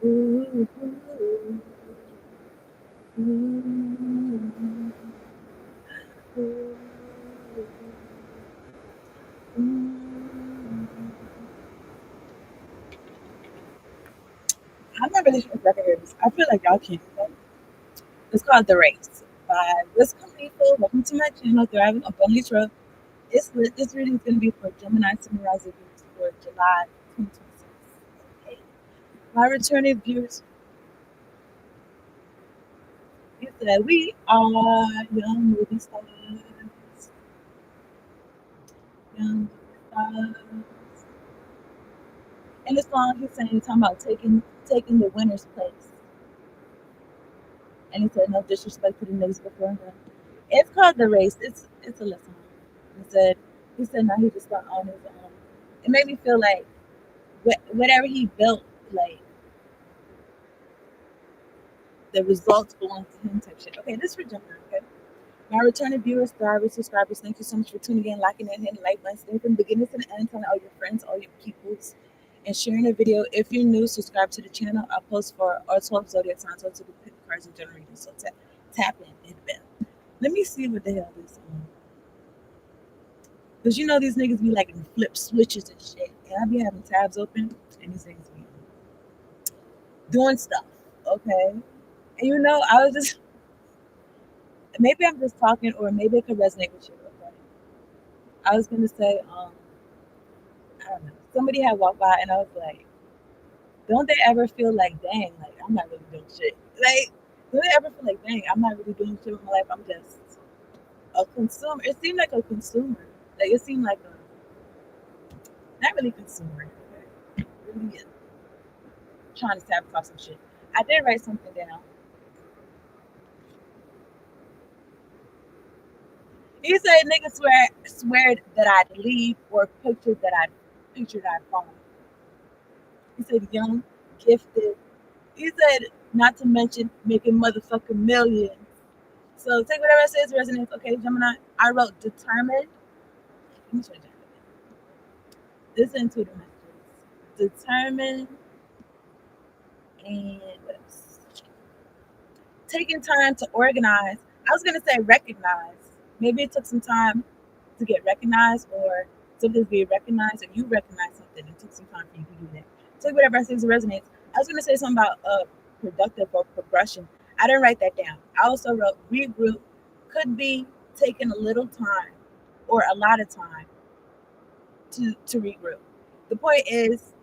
Ooh, ooh, ooh, ooh, ooh. I'm not really sure if y'all can hear this. I feel like y'all can. It's called The Race by Wiz Khalifa. Welcome to my channel, Thriving on Bunny's Road. It's lit. This reading is going to be for Gemini Sunrise reviews for July 2026. Okay. My returning viewers, he said, we are young movie stars. Young movie stars. In the song, he's saying, he's talking about taking the winner's place. And he said, no disrespect to the niggas before him. It's called The Race. It's a lesson. He said no, he just got on his own. It made me feel like whatever he built, like the results belong to him type shit. Okay, this is for Gemini, okay? My returning viewers, thrivers, subscribers, thank you so much for tuning in, liking it, hitting the like button, staying from the beginning to the end, telling all your friends, all your peoples, and sharing the video. If you're new, subscribe to the channel. I post for our 12 zodiac signs, also the pick cards and generators. So tap in, hit the bell. Let me see what the hell this is. Because you know these niggas be like flip switches and shit. And I be having tabs open and these niggas be doing stuff. Okay. And you know, I was just maybe I'm just talking or maybe it could resonate with you. Okay. I was gonna say, I don't know. Somebody had walked by and I was like, don't they ever feel like dang, like I'm not really doing shit. Like, do they ever feel like dang, I'm not really doing shit with my life, I'm just a consumer. It seemed like a consumer. Like it seemed like a not really consumer. Okay. Really trying to sabotage some shit. I did write something down. He said niggas swear that I'd leave or pictured I'd fall. He said young, gifted. He said not to mention making motherfucking millions. So take whatever I say as resonates. Okay, Gemini. I wrote determined. Let me show you. Listen to the messages. Determined and what else? Taking time to organize. I was gonna say recognize. Maybe it took some time to get recognized or something's being recognized or you recognize something. It took some time for you to do that. Take whatever I say as resonates. I was gonna say something about productive or progression. I didn't write that down. I also wrote regroup could be taking a little time or a lot of time to regroup. The point is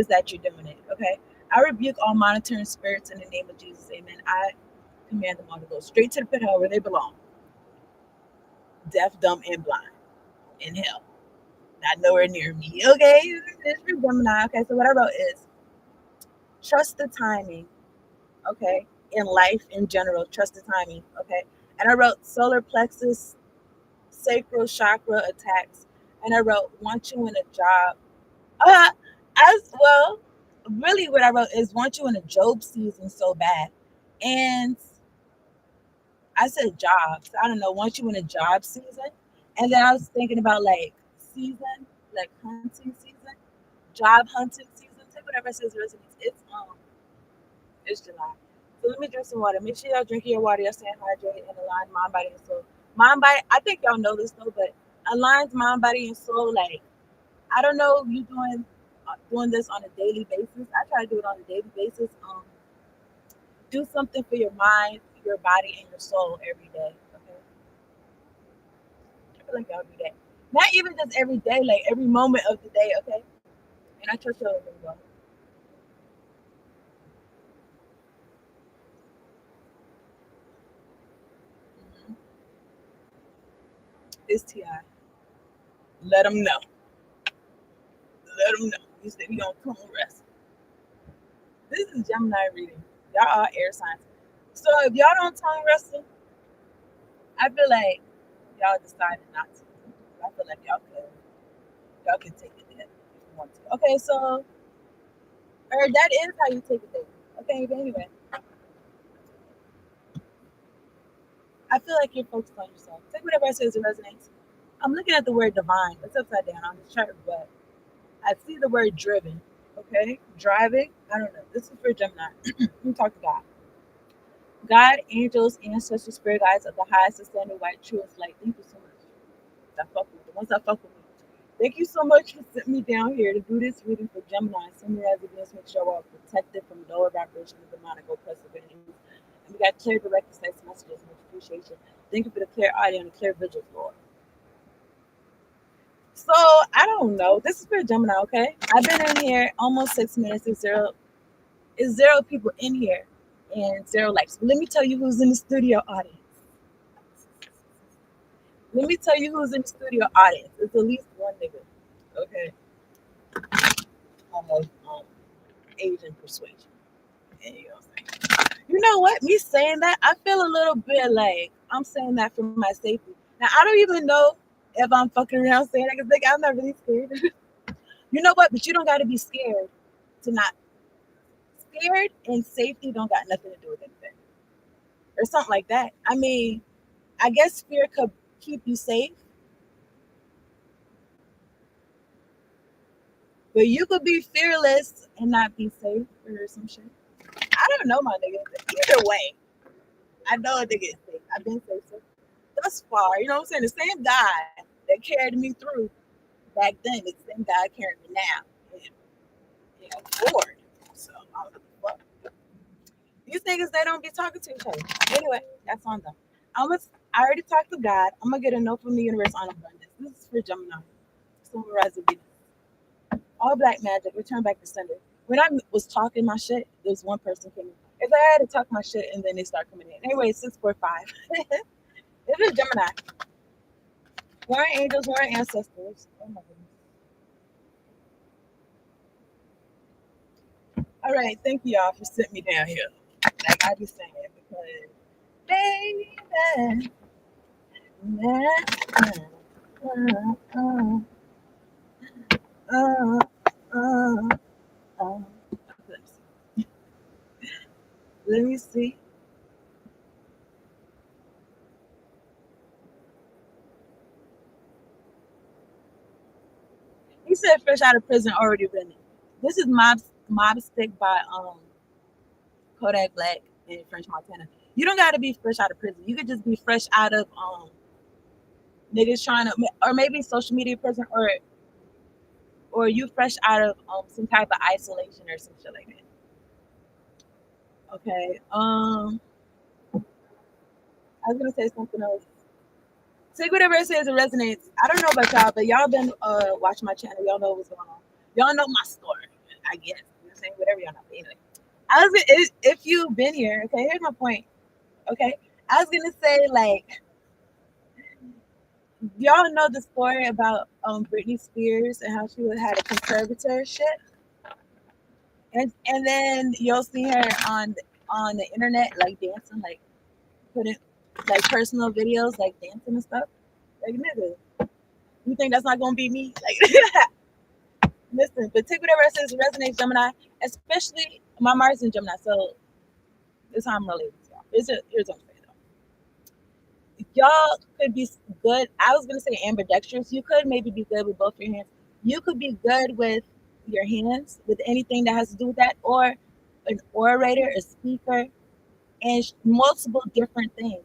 that you're doing it. Okay. I rebuke all monitoring spirits in the name of Jesus. Amen. I command them all to go straight to the pit hole where they belong. Deaf, dumb, and blind in hell. Not nowhere near me. Okay. It's for Gemini. Okay. So what I wrote is trust the timing. Okay. In life in general, trust the timing. Okay. And I wrote solar plexus, sacral chakra attacks. And I wrote want you in a job. Uh, as well, really what I wrote is want you in a Job season so bad. And I said jobs. I don't know, want you in a job season. And then I was thinking about like season, like hunting season, job hunting season. Take whatever says resonates. It's July. So let me drink some water. Make sure y'all drink your water, y'all stay hydrated and align mind, body, and soul. Mind body, I think y'all know this though, but aligns mind, body, and soul. Like I don't know if you doing this on a daily basis. I try to do it on a daily basis. Do something for your mind, your body, and your soul every day. Okay, I feel like y'all do that. Not even just every day, like every moment of the day. Okay, and I trust y'all really well. Mm-hmm. It's Ti. Let them know. Let them know. You said we on tongue rest. This is Gemini reading. Y'all are air signs. So if y'all don't tongue wrestle, I feel like y'all decided not to. I feel like y'all can take it there if you want to. Okay, so or that is how you take it there. Okay, but anyway, I feel like you're focused on yourself. Take whatever I say as it resonates. I'm looking at the word divine. It's upside down on this chart, but I see the word driven. Okay, driving. I don't know. This is for Gemini. We talk to God. God, angels, ancestors, spirit guides of the highest ascended white truest light. Thank you so much. That fuck with the ones that fuck with me. Thank you so much for sitting me down here to do this reading for Gemini. Summarize against make sure we're protected from lower vibration of demonic oppressive energies. And we got clear, direct, concise messages. Much appreciation. Thank you for the clear audio and the clear visuals, Lord. So I don't know. This is for Gemini, okay? I've been in here almost 6 minutes. It's zero people in here and zero likes. But let me tell you who's in the studio audience. Let me tell you who's in the studio audience. It's at least one nigga. Okay. Of Asian persuasion. And you know what? Me saying that, I feel a little bit like I'm saying that for my safety. Now I don't even know if I'm fucking around saying that because like, I'm not really scared. You know what? But you don't got to be scared to not scared, and safety don't got nothing to do with anything or something like that. I mean, I guess fear could keep you safe, but you could be fearless and not be safe or some shit. I don't know, my nigga. Either way, I know a nigga is safe. I've been safe thus far. You know what I'm saying? The same guy that carried me through back then is the same guy carrying me now. And, forward. So I don't know what the fuck. These niggas, they don't be talking to each other. Anyway, that's on them. I already talked to God. I'm gonna get a note from the universe on abundance. This is for Gemini. Summarize the video. All black magic. Return back to sender. When I was talking my shit, there was one person came in. If I had to talk my shit and then they start coming in. Anyway, 645. This is Gemini. Warring angels, warring ancestors. Oh my goodness. All right, thank you y'all for sitting me down here. Like I be saying, because baby, uh, uh, uh, let me see. He said fresh out of prison already written. This is Mob Stick by Kodak Black and French Montana. You don't gotta be fresh out of prison. You could just be fresh out of niggas trying to, or maybe social media prison, or you fresh out of some type of isolation or some shit like that. Okay. I was gonna say something else. Take whatever it says it resonates. I don't know about y'all, but y'all been watching my channel. Y'all know what's going on. Y'all know my story, I guess. You know what I'm saying? Whatever y'all know. But anyway, if you've been here, okay, here's my point. Okay. I was gonna say, like, y'all know the story about Britney Spears and how she had a conservatorship, and then you'll see her on the internet like dancing, like putting like personal videos, like dancing and stuff. Like, nigga, you think that's not gonna be me? Like, listen, but take whatever it says resonates, Gemini, especially my Mars in Gemini. So this is how I'm related to y'all. Here's what I'm saying though. Y'all could be good. I was gonna say ambidextrous. You could maybe be good with both your hands. You could be good with your hands, with anything that has to do with that, or an orator, a speaker, and multiple different things.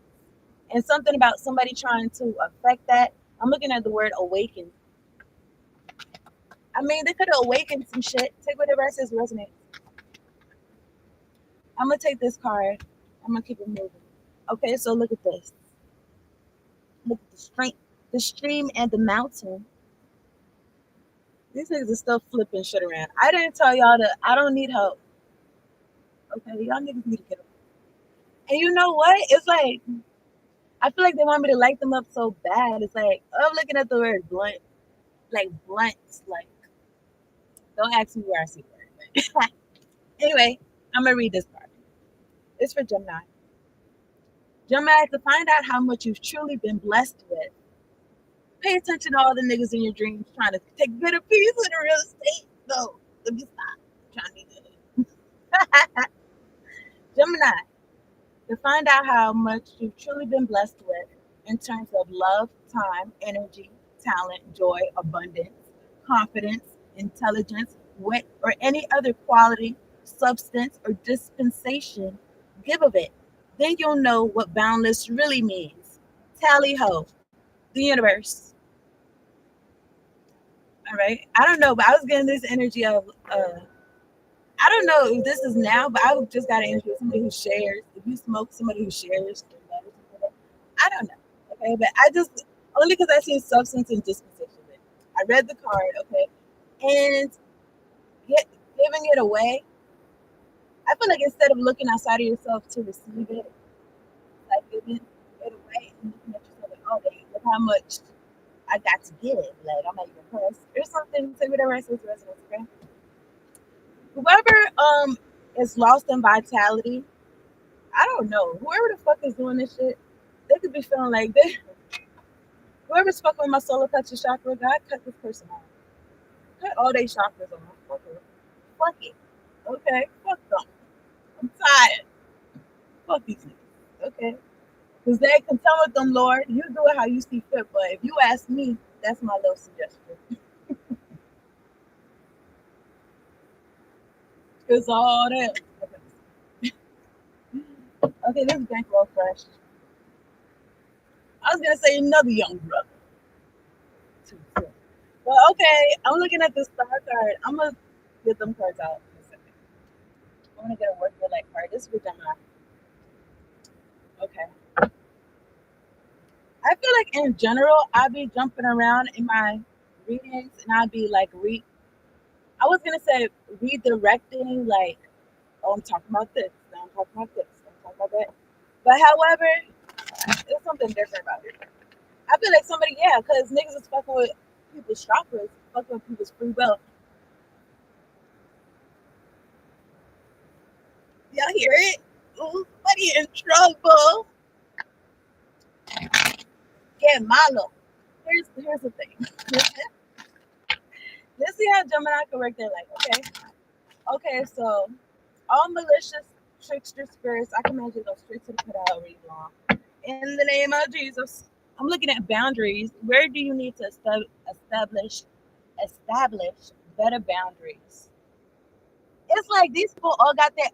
And something about somebody trying to affect that. I'm looking at the word awaken. I mean, they could have awakened some shit. Take whatever it says resonate. I'm gonna take this card. I'm gonna keep it moving. Okay, so look at this. Look at the stream and the mountain. These niggas are still flipping shit around. I didn't tell y'all that I don't need help. Okay, y'all niggas need to get up. And you know what? It's like I feel like they want me to light them up so bad. It's like I'm looking at the word blunt, like blunts. Like don't ask me where I see the word. Anyway, I'm gonna read this part. It's for Gemini. Gemini, to find out how much you've truly been blessed with, pay attention to all the niggas in your dreams trying to take a bit of piece of the real estate. No, let me stop. I'm trying to be good. Gemini, to find out how much you've truly been blessed with in terms of love, time, energy, talent, joy, abundance, confidence, intelligence, wit, or any other quality, substance, or dispensation give of it. Then you'll know what boundless really means. Tally ho, the universe. All right. I don't know, but I was getting this energy of I don't know if this is now, but I just got an energy of somebody who shares. If you smoke, somebody who shares. I don't know. Okay, but I just only because I see substance and dispensation. I read the card. Okay, and giving it away. I feel like instead of looking outside of yourself to receive it, like giving it away and looking at yourself like, oh, look how much I got to give. Like I'm not even pressed. There's something to whatever I say to resonance. Okay, whoever is lost in vitality, I don't know. Whoever the fuck is doing this shit, they could be feeling like they. Whoever's fucking with my solar plexus chakra, God cut this person off. Cut all they chakras on. Fuck it. Fuck it. Okay. Fuck them. I'm tired. Fuck these niggas. Okay. Because they can tell with them, Lord, you do it how you see fit. But if you ask me, that's my little suggestion. Because all that. Okay, this is bankroll fresh. I was gonna say another young brother. Well, okay, I'm looking at the star card. I'm gonna get them cards out in a second. I'm gonna get a work your life card. This is for Gemini. Okay. I feel like in general, I'll be jumping around in my readings and I'll be like I was gonna say redirecting, like, oh, I'm talking about this, now I'm talking about this, I'm talking about that. But however, there's something different about it. I feel like somebody, yeah, because niggas is fucking with people's chakras, fucking with people's free will. Y'all hear it? Ooh, somebody in trouble. Get malo. Here's the thing. Let's see how Gemini can work their life. Okay, so all malicious trickster spirits, I command you to go straight to the pit of hell where you belong. In the name of Jesus. I'm looking at boundaries. Where do you need to establish better boundaries? It's like these people all got their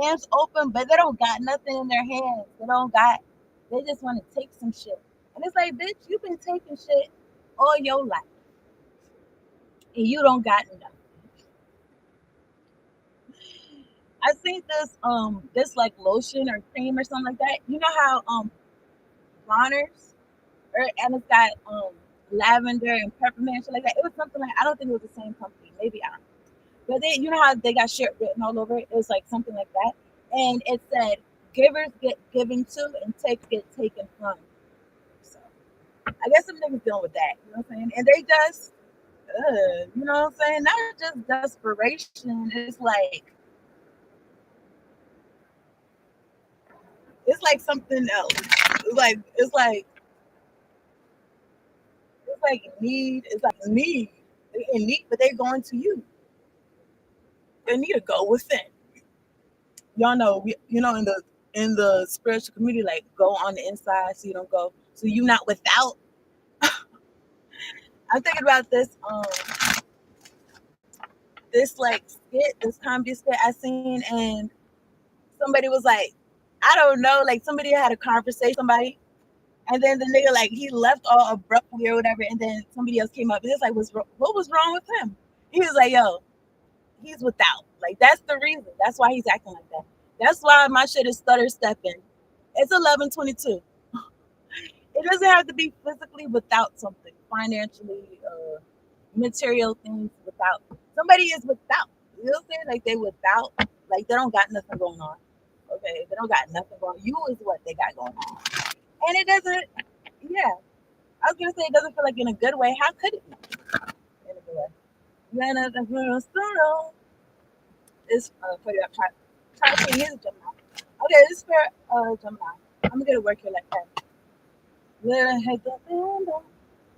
hands open, but they don't got nothing in their hands. They just want to take some shit. And it's like, bitch, you've been taking shit all your life. And you don't got nothing. I seen this like lotion or cream or something like that. You know how Bonners and it's got lavender and peppermint and shit like that. It was something like, I don't think it was the same company. Maybe I don't. But they, you know how they got shit written all over it. It was like something like that, and it said, "Givers get given to, and takers get taken from." So I guess some niggas dealing with that. You know what I'm saying? And they just, you know what I'm saying? Not just desperation. It's like something else. It's like need. It's like need. They in need, but they going to you. They need to go within. Y'all know, you know, in the spiritual community, like go on the inside so you don't go, so you not without. I'm thinking about this like skit, this comedy skit I seen, and somebody was like, I don't know, like somebody had a conversation, somebody, and then the nigga like he left all abruptly or whatever, and then somebody else came up and it's like, what was wrong with him? He was like, yo, he's without. Like that's the reason. That's why he's acting like that. That's why my shit is stutter stepping. It's 11:22. It doesn't have to be physically without something, financially, material things without. Somebody is without. You know what I'm saying? Like they without, like they don't got nothing going on. Okay, they don't got nothing going on. You is what they got going on. And it doesn't, yeah. I was gonna say it doesn't feel like in a good way. How could it be in a good way? Then this for you. Try to use Gemini. Okay, this is for Gemini. I'm gonna get a work here like that. Little heads up and down.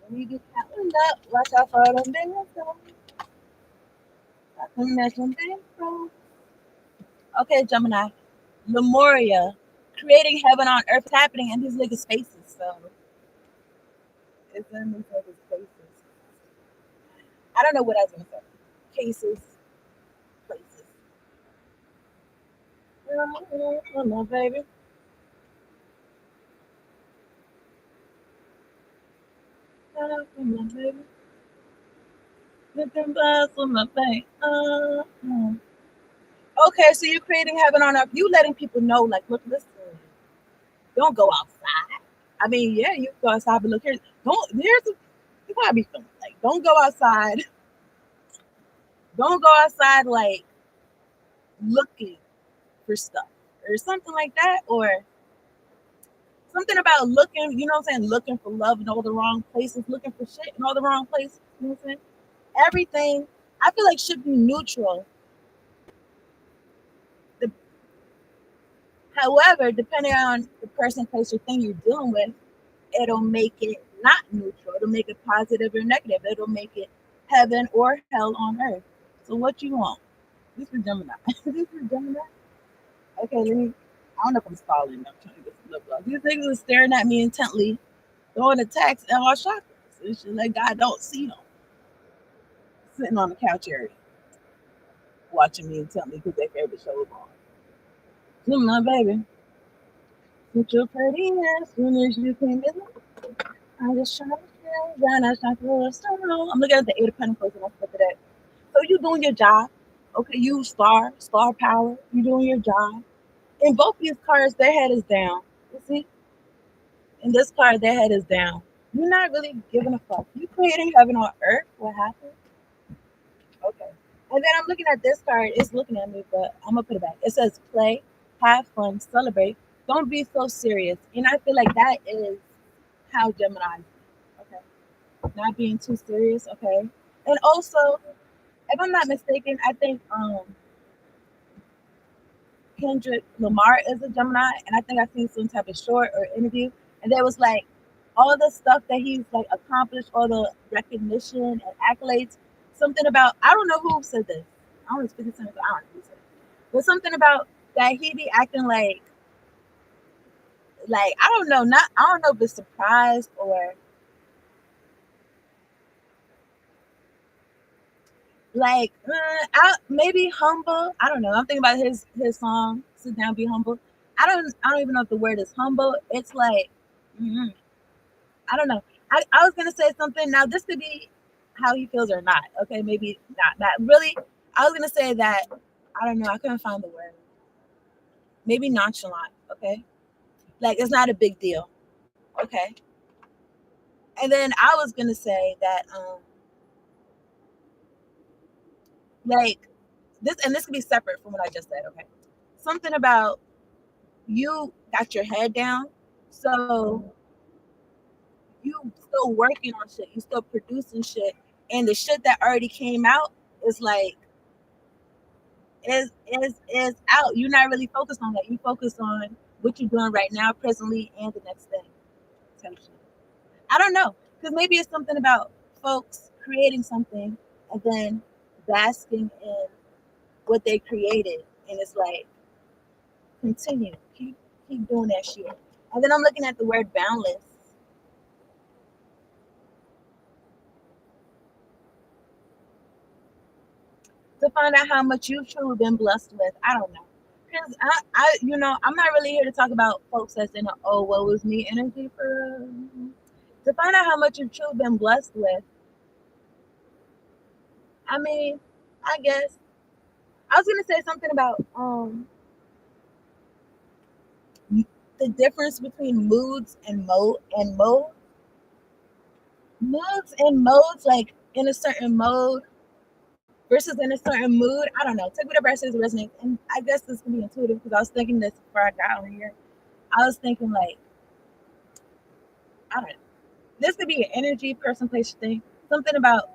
When you get counting up, watch out for them things. I can mention things from. Okay, Gemini. Lemuria. Creating heaven on earth is happening in these niggas' faces. So it's in these niggas' faces. I don't know what I was gonna say. Cases. Oh, my baby. Oh, my baby. Looking back on my face. Okay, so you're creating heaven on earth. You letting people know, like, look, listen, don't go outside. I mean, yeah, you go outside, but look here. Don't. You gotta be feeling like, don't go outside. Don't go outside like looking for stuff or something like that, or something about looking. You know what I'm saying? Looking for love in all the wrong places, looking for shit in all the wrong places. You know what I'm saying? Everything I feel like should be neutral. The, however, depending on the person, place, or thing you're dealing with, it'll make it not neutral. It'll make it positive or negative. It'll make it heaven or hell on earth. So what you want? This is Gemini. This is Gemini. Okay, let me. I don't know if I'm stalling. I'm trying to get some lip gloss. These niggas are staring at me intently, throwing attacks at my chakras. It's just like God don't see them. Sitting on the couch area, watching me intently because their favorite show is on. Gemini, baby. With your pretty ass, soon as you came in, I just trying to feel down. I trying to feel. I'm looking at the Eight of Pentacles and I flip it at. So you doing your job. Okay, you star power. You doing your job. In both these cards, their head is down. You see? In this card, their head is down. You're not really giving a fuck. You creating heaven on earth. What happened? Okay. And then I'm looking at this card. It's looking at me, but I'm gonna put it back. It says play, have fun, celebrate. Don't be so serious. And I feel like that is how Gemini is. Okay. Not being too serious. Okay. And also, if I'm not mistaken, I think Kendrick Lamar is a Gemini, and I think I seen some type of short or interview, and there was like all the stuff that he's like accomplished, all the recognition and accolades. Something about I don't know who said this. I don't speak to I don't know who said it, but something about that he be acting like I don't know, not I don't know if it's surprised or like maybe humble. I don't know. I'm thinking about his song "Sit Down, Be Humble." I don't even know if the word is humble. It's like. mm, I don't know. I was gonna say something. Now this could be how he feels or not. Okay, maybe not. Not really. I was gonna say that I don't know. I couldn't find the word. Maybe nonchalant. Okay, like it's not a big deal. Okay, and then I was gonna say that like this, and this could be separate from what I just said. Okay, something about you got your head down, so you still working on shit. You still producing shit, and the shit that already came out is like is out. You're not really focused on that. You focus on what you're doing right now, presently, and the next thing. Potentially. I don't know. Because maybe it's something about folks creating something and then basking in what they created. And it's like, continue. Keep doing that shit. And then I'm looking at the word boundless. To find out how much you've truly been blessed with. I don't know. Because I'm not really here to talk about folks that's in a oh, woe is me energy for to find out how much you've truly been blessed with. I mean, I guess I was gonna say something about the difference between moods and modes, like in a certain mode versus in a certain mood. I don't know. Take whatever I say resonates, and I guess this can be intuitive because I was thinking this before I got on here. I was thinking like I don't know. This could be an energy, person, place, thing. Something about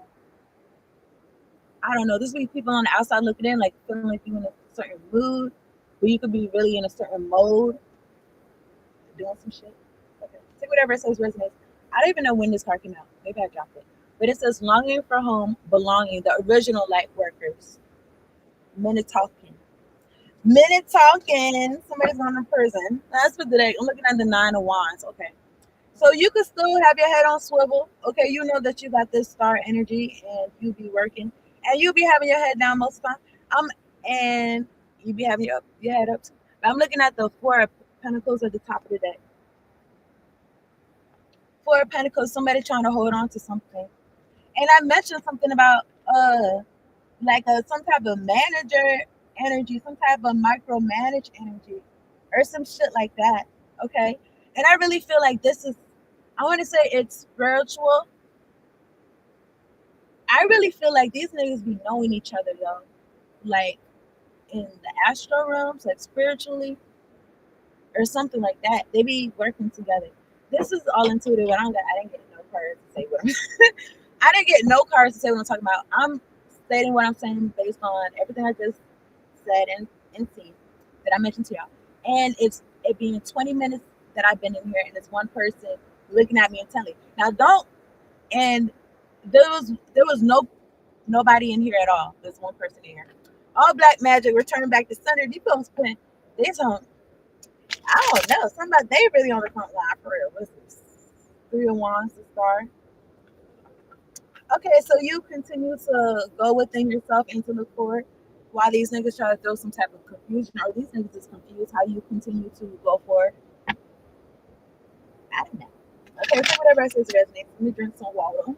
I don't know. This would be people on the outside looking in, like feeling like you're in a certain mood, but you could be really in a certain mode, doing some shit. Okay. Take whatever it says resonates. I don't even know when this card came out. Maybe I dropped it. But it says longing for home, belonging, the original light workers. Minute talking. Minute talking. Somebody's going to prison. That's for today. I'm looking at the 9 of Wands. Okay. So you could still have your head on swivel. Okay, you know that you got this star energy and you be working. And you be having your head down most of the time. And you be having your head up too. I'm looking at the Four of Pentacles at the top of the deck. Four of Pentacles, somebody trying to hold on to something. And I mentioned something about like some type of manager energy, some type of micromanage energy, or some shit like that. Okay. And I really feel like this is, I want to say it's spiritual. I really feel like these niggas be knowing each other, yo. Like in the astral realms, like spiritually, or something like that. They be working together. This is all intuitive. I didn't get no cards to say what I'm I didn't get no cards to say what I'm talking about. I'm stating what I'm saying based on everything I just said and seen that I mentioned to y'all. And it being 20 minutes that I've been in here, and it's one person looking at me and telling. Now don't, and there was nobody in here at all. There's one person in here. All black magic, returning back to center. These folks putting this on. I don't know. Somebody they really on the front line for real. What's this? Three of Wands to start. Okay, so you continue to go within yourself and to look forward while these niggas try to throw some type of confusion, or these niggas is confused how you continue to go forward. I don't know. Okay, so whatever I say resonates. Let me drink some water.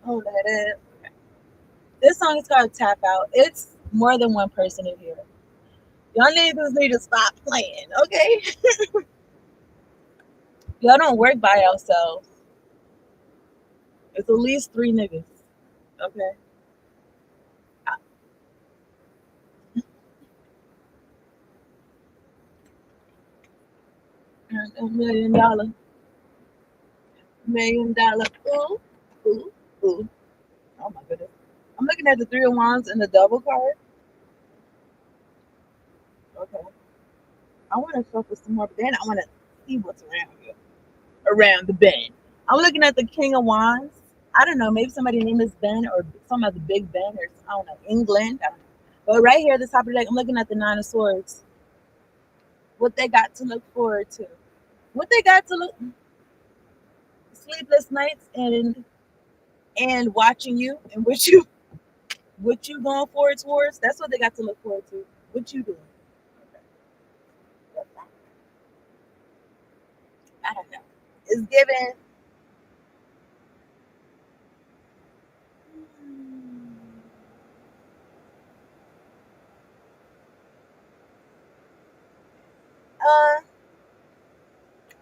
Oh, that is. This song is called Tap Out. It's more than one person in here. Y'all niggas need to stop playing, okay? Y'all don't work by yourselves. It's at least three niggas, okay? $1 million, $1 million. Ooh, ooh, ooh. Oh my goodness. I'm looking at the Three of Wands and the double card. Okay. I want to shuffle some more, but then I want to see what's around here, around the bend. I'm looking at the King of Wands. I don't know. Maybe somebody's name is Ben, or some of the Big Ben, or I don't know, England. I don't know. But right here at the top of the deck, I'm looking at the Nine of Swords. What they got to look forward to. What they got to look, sleepless nights and watching you and what you going forward towards. That's what they got to look forward to. What you doing? I don't know. It's given.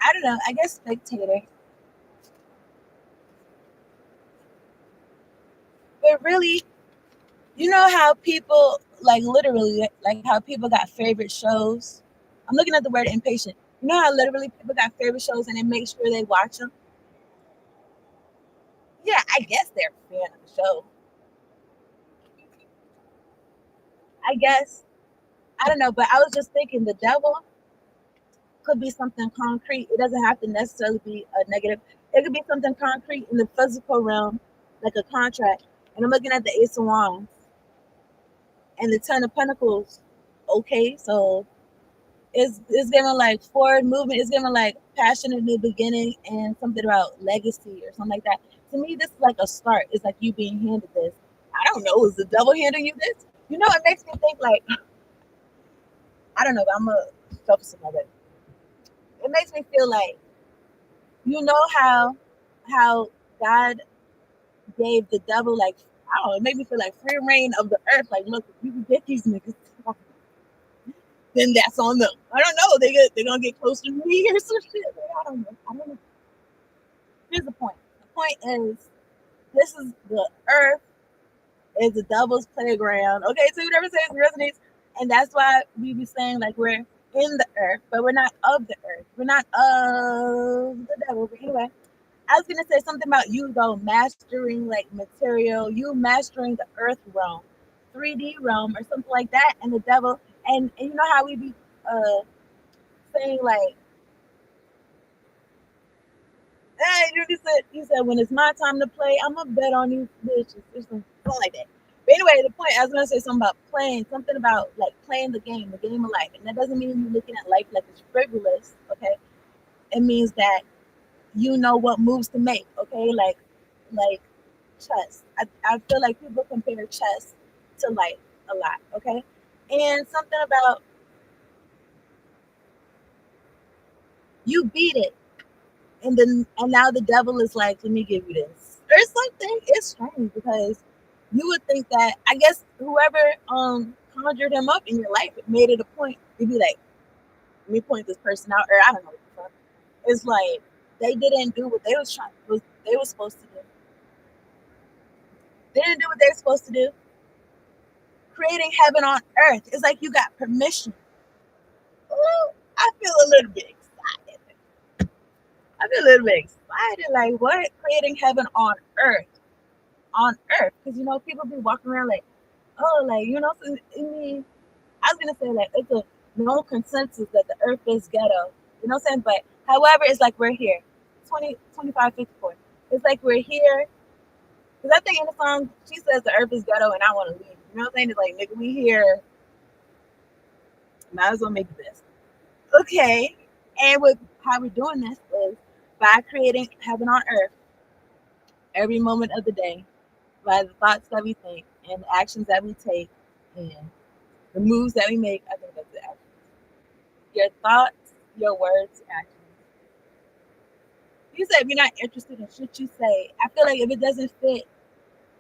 I don't know. I guess spectator. But really, you know how people like literally like how people got favorite shows. I'm looking at the word impatient. You know how literally people got favorite shows and they make sure they watch them. Yeah, I guess they're a fan of the show. I guess I don't know, but I was just thinking the devil could be something concrete. It doesn't have to necessarily be a negative. It could be something concrete in the physical realm, like a contract. And I'm looking at the Ace of Wands and the Ten of Pentacles. Okay, so it's giving like forward movement. It's giving like passionate new beginning and something about legacy or something like that. To me, this is like a start. It's like you being handed this. I don't know. Is the devil handing you this? You know, it makes me think like I don't know. But I'm a focus on it. It makes me feel like you know how God gave the devil like I don't know. It made me feel like free reign of the earth. Like, look, if you can get these niggas, then that's on them. I don't know. They're gonna get closer to me or some shit. I don't know. I don't know. Here's the point. The point is, this is the earth is the devil's playground. Okay, so whatever says resonates, and that's why we be saying like we're in the earth, but we're not of the earth. We're not of the devil. But anyway, I was gonna say something about you though, mastering like material, you mastering the earth realm, 3D realm, or something like that, and the devil, and you know how we be saying like hey, you said when it's my time to play, I'm gonna bet on these bitches or something like that. But anyway, the point I was gonna say something about playing, something about like playing the game of life, and that doesn't mean you're looking at life like it's frivolous. Okay, it means that you know what moves to make. Okay, like chess. I feel like people compare chess to life a lot, okay? And something about you beat it, and now the devil is like, let me give you this. There's something, it's strange because you would think that, I guess whoever conjured him up in your life made it a point to be like, let me point this person out, or I don't know what the fuck. It's like they didn't do what they were supposed to do. They didn't do what they were supposed to do. Creating heaven on earth. It's like you got permission. Ooh, I feel a little bit excited. I feel a little bit excited. Like what? Creating heaven on earth. On earth. Because people be walking around like, oh, like, so, I mean, I was gonna say like it's a no consensus that the earth is ghetto. You know what I'm saying? But however, it's like we're here. 20, 25, 54. It's like we're here. Because I think in the song she says the earth is ghetto and I want to leave. You know what I'm saying? It's like, nigga, we here. Might as well make the best. Okay. And with how we're doing this is by creating heaven on earth every moment of the day, by the thoughts that we think and the actions that we take and the moves that we make. I think that's the action. Your thoughts, your words, actions. You said if you're not interested in shit you say, I feel like if it doesn't fit,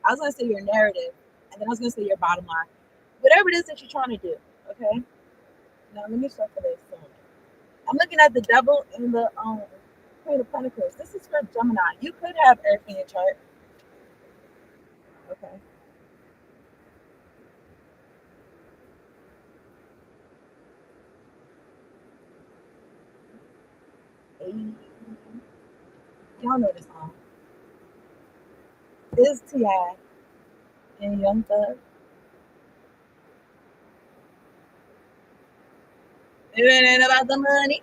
I was gonna say your narrative, and then I was gonna say your bottom line. Whatever it is that you're trying to do, okay? Now let me shuffle this. I'm looking at the devil and the Queen of Pentacles. This is for Gemini. You could have Earth in your chart. Okay. Hey, y'all know this song. This is T.I. and Young Thug. If it ain't about the money,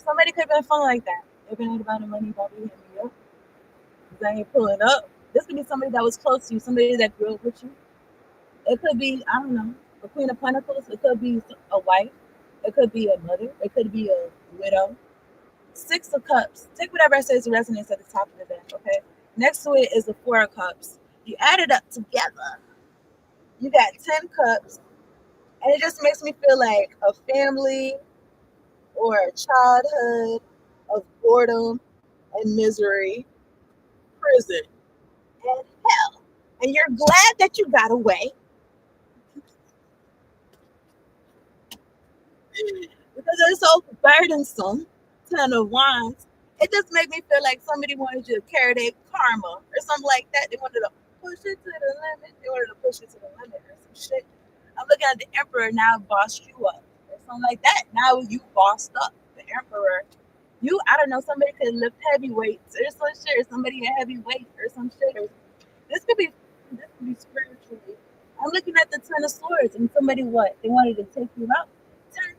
somebody could have been fun like that. If it ain't about the money, probably hit me up. Because I ain't pulling up. This could be somebody that was close to you, somebody that grew up with you. It could be, I don't know, a Queen of Pentacles. It could be a wife. It could be a mother. It could be a widow. Six of Cups. Take whatever I say to resonance at the top of the deck, okay? Next to it is the Four of Cups. You add it up together. You got 10 cups. And it just makes me feel like a family or a childhood of boredom and misery, prison, and hell. And you're glad that you got away because it's so burdensome. 10 of Wands. It just made me feel like somebody wanted you to carry their karma or something like that. They wanted to push it to the limit. They wanted to push it to the limit or some shit. I'm looking at the Emperor now bossed you up or something like that. Now you bossed up the Emperor. I don't know, somebody could lift heavy weights or some shit, or somebody a heavy weight or some shit. Or this could be spiritually. I'm looking at the 10 of Swords and somebody what? They wanted to take you out.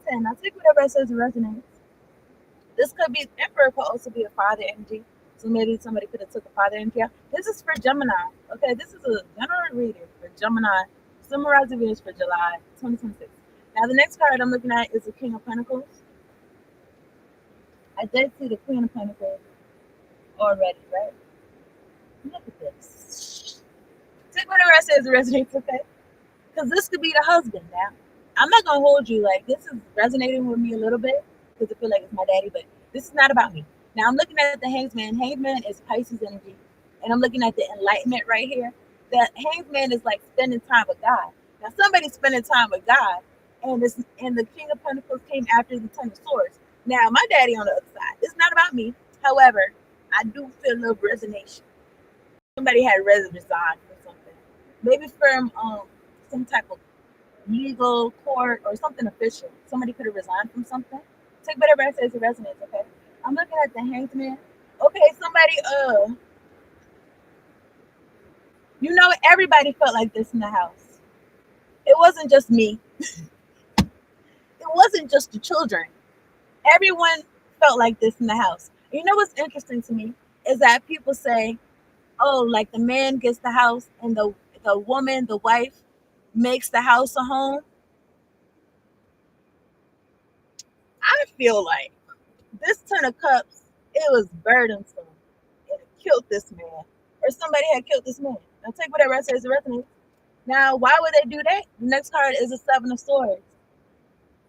10. I'll take whatever it says resonates. This could be Emperor could also be a father energy. So maybe somebody could have took a father energy out. This is for Gemini. Okay, this is a general reading for Gemini. Summarizing videos for July 2026. Now the next card I'm looking at is the King of Pentacles. I did see the Queen of Pentacles already, right? Look at this. Take whatever I say as it resonates, okay? Because this could be the husband now. I'm not gonna hold you like this is resonating with me a little bit because I feel like it's my daddy, but this is not about me. Now I'm looking at the Hangman. Hangman is Pisces energy, and I'm looking at the Enlightenment right here. The Hangman is like spending time with God. Now somebody's spending time with God, and the King of Pentacles came after the 10 of Swords. Now my daddy on the other side. It's not about me. However, I do feel a little resonation. Somebody had resigned for something, maybe from some type of legal court or something official. Somebody could have resigned from something. Take whatever I say as it resonates, okay? I'm looking at the Hangman. Okay, somebody everybody felt like this in the house. It wasn't just me. It wasn't just the children. Everyone felt like this in the house. You know what's interesting to me is that people say, oh, like the man gets the house and the woman, the wife, makes the house a home. I feel like this 10 of Cups, it was burdensome and it killed this man. or somebody had killed this man. Now take whatever I say as a resonates. Now, why would they do that? The next card is a Seven of Swords.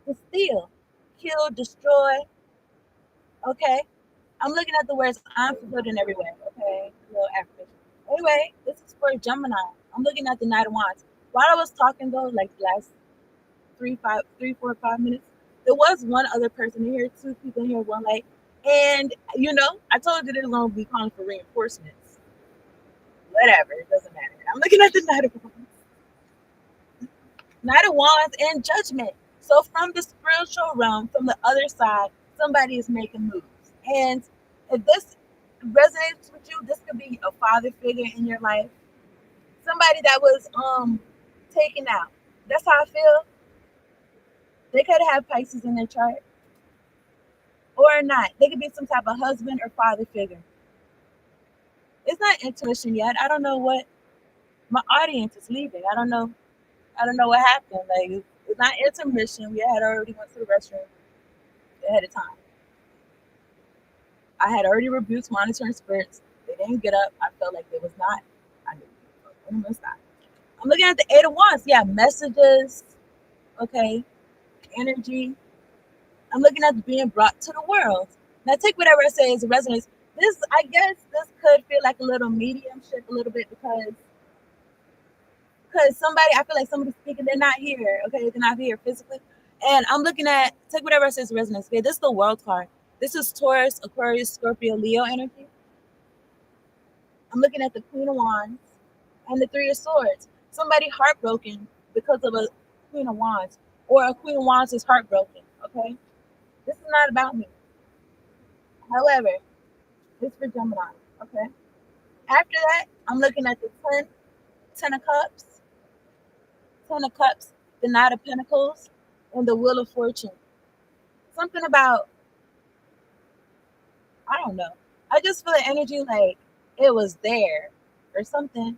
To steal, kill, destroy. Okay, I'm looking at the words I'm fulfilled in every way. Okay, a little affirmation. Anyway, this is for Gemini. I'm looking at the Knight of Wands. While I was talking though, like the last 3, 4, 5 minutes, there was one other person in here, two people in here, one like, and I told you they're gonna be calling for reinforcements. Whatever, it doesn't matter. I'm looking at the Knight of Wands. Knight of Wands and Judgment. So from the spiritual realm, from the other side, somebody is making moves. And if this resonates with you, this could be a father figure in your life, somebody that was taken out. That's how I feel. They could have Pisces in their chart or not. They could be some type of husband or father figure. It's not intuition yet. I don't know what my audience is leaving. I don't know. I don't know what happened. Like it's not intermission. We had already went to the restroom ahead of time. I had already rebuked monitoring spirits. They didn't get up. I felt like it was not. I knew. I'm gonna stop. I'm looking at the Eight of Wands. Yeah, messages. Okay, energy. I'm looking at being brought to the world. Now take whatever I say as a resonance. This, I guess, this could feel like a little mediumship, a little bit because somebody, I feel like somebody's speaking. They're not here. Okay, they're not here physically. And I'm looking at take whatever I say as a resonance. Okay, this is the World card. This is Taurus, Aquarius, Scorpio, Leo energy. I'm looking at the Queen of Wands and the Three of Swords. Somebody heartbroken because of a Queen of Wands, or a Queen of Wands is heartbroken. Okay, this is not about me. However, this is for Gemini. Okay. After that, I'm looking at the Ten of Cups, Ten of Cups, the Knight of Pentacles, and the Wheel of Fortune. Something about, I don't know. I just feel the energy like it was there or something.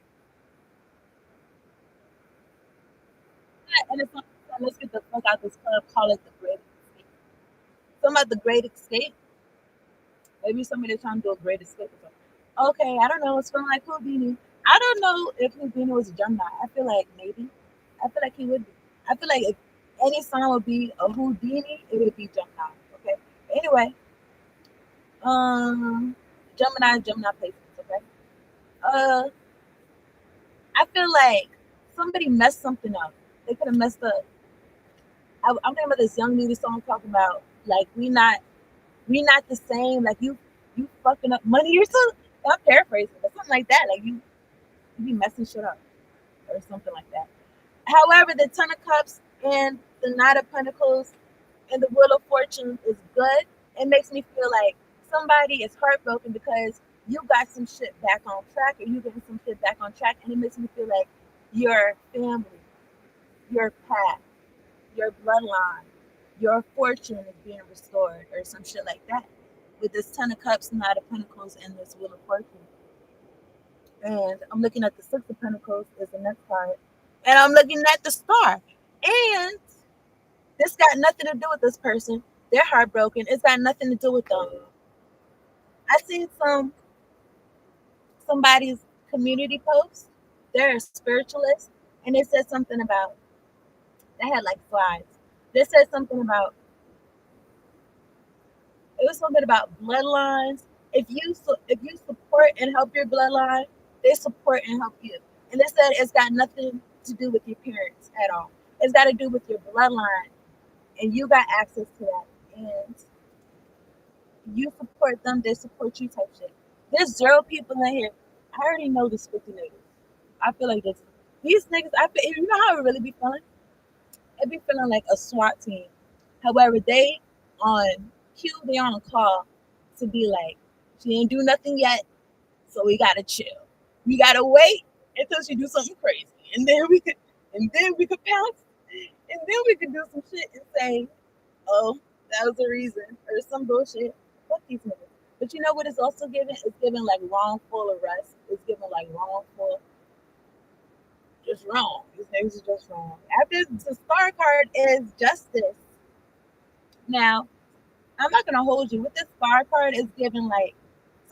And it's not, let's get the fuck out this club, call it the Great Escape. Something about the Great Escape. Maybe somebody trying to do a Great Escape or something. Okay, I don't know. It's feeling like Houdini. I don't know if Houdini was a Gemini. I feel like maybe. I feel like he would be. I feel like if any sign would be a Houdini, it would be Gemini. Okay. Anyway, um, Gemini placements. Okay. Uh, I feel like somebody messed something up. They could have messed up. I'm thinking about this Young Nudie song talking about like we not the same. Like you fucking up money or something. I'm paraphrasing, but something like that. Like you be messing shit up or something like that. However, the Ten of Cups and the Knight of Pentacles and the Wheel of Fortune is good. It makes me feel like somebody is heartbroken because you got some shit back on track, or you getting some shit back on track, and it makes me feel like your family, your path, your bloodline, your fortune is being restored, or some shit like that. With this Ten of Cups, Knight of Pentacles, and this Wheel of Fortune. And I'm looking at the Six of Pentacles is the next card. And I'm looking at the Star. And this got nothing to do with this person. They're heartbroken. It's got nothing to do with them. I seen somebody's community post. They're a spiritualist, and it said something about they had like slides. They said something about it was something about bloodlines. If you support and help your bloodline, they support and help you. And they said it's got nothing to do with your parents at all. It's got to do with your bloodline, and you got access to that. And you support them, they support you type shit. There's zero people in here. I already know this 50 niggas. I feel like this. These niggas, you know how it really be feeling? It be feeling like a SWAT team. However, they on cue, they on call to be like, she ain't do nothing yet, so we gotta chill. We gotta wait until she do something crazy, and then we could pounce, and then we could do some shit and say, oh, that was the reason, or some bullshit. Fuck these niggas. But you know what it's also giving? It's giving like wrongful arrest. It's giving like wrongful, just wrong. These niggas are just wrong. After the Star card is justice. Now, I'm not gonna hold you. With this Star card, it's giving like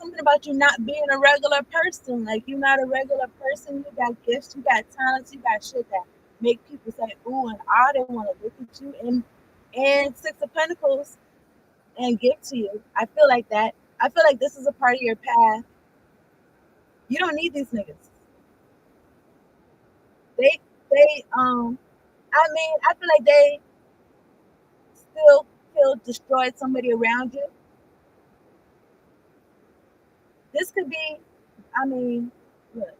something about you not being a regular person. Like you're not a regular person. You got gifts, you got talents, you got shit that make people say ooh and ah. They want to look at you and Six of Pentacles and give to you. I feel like that. I feel like this is a part of your path. You don't need these niggas. They I mean, I feel like they still feel destroyed somebody around you. This could be, I mean, look,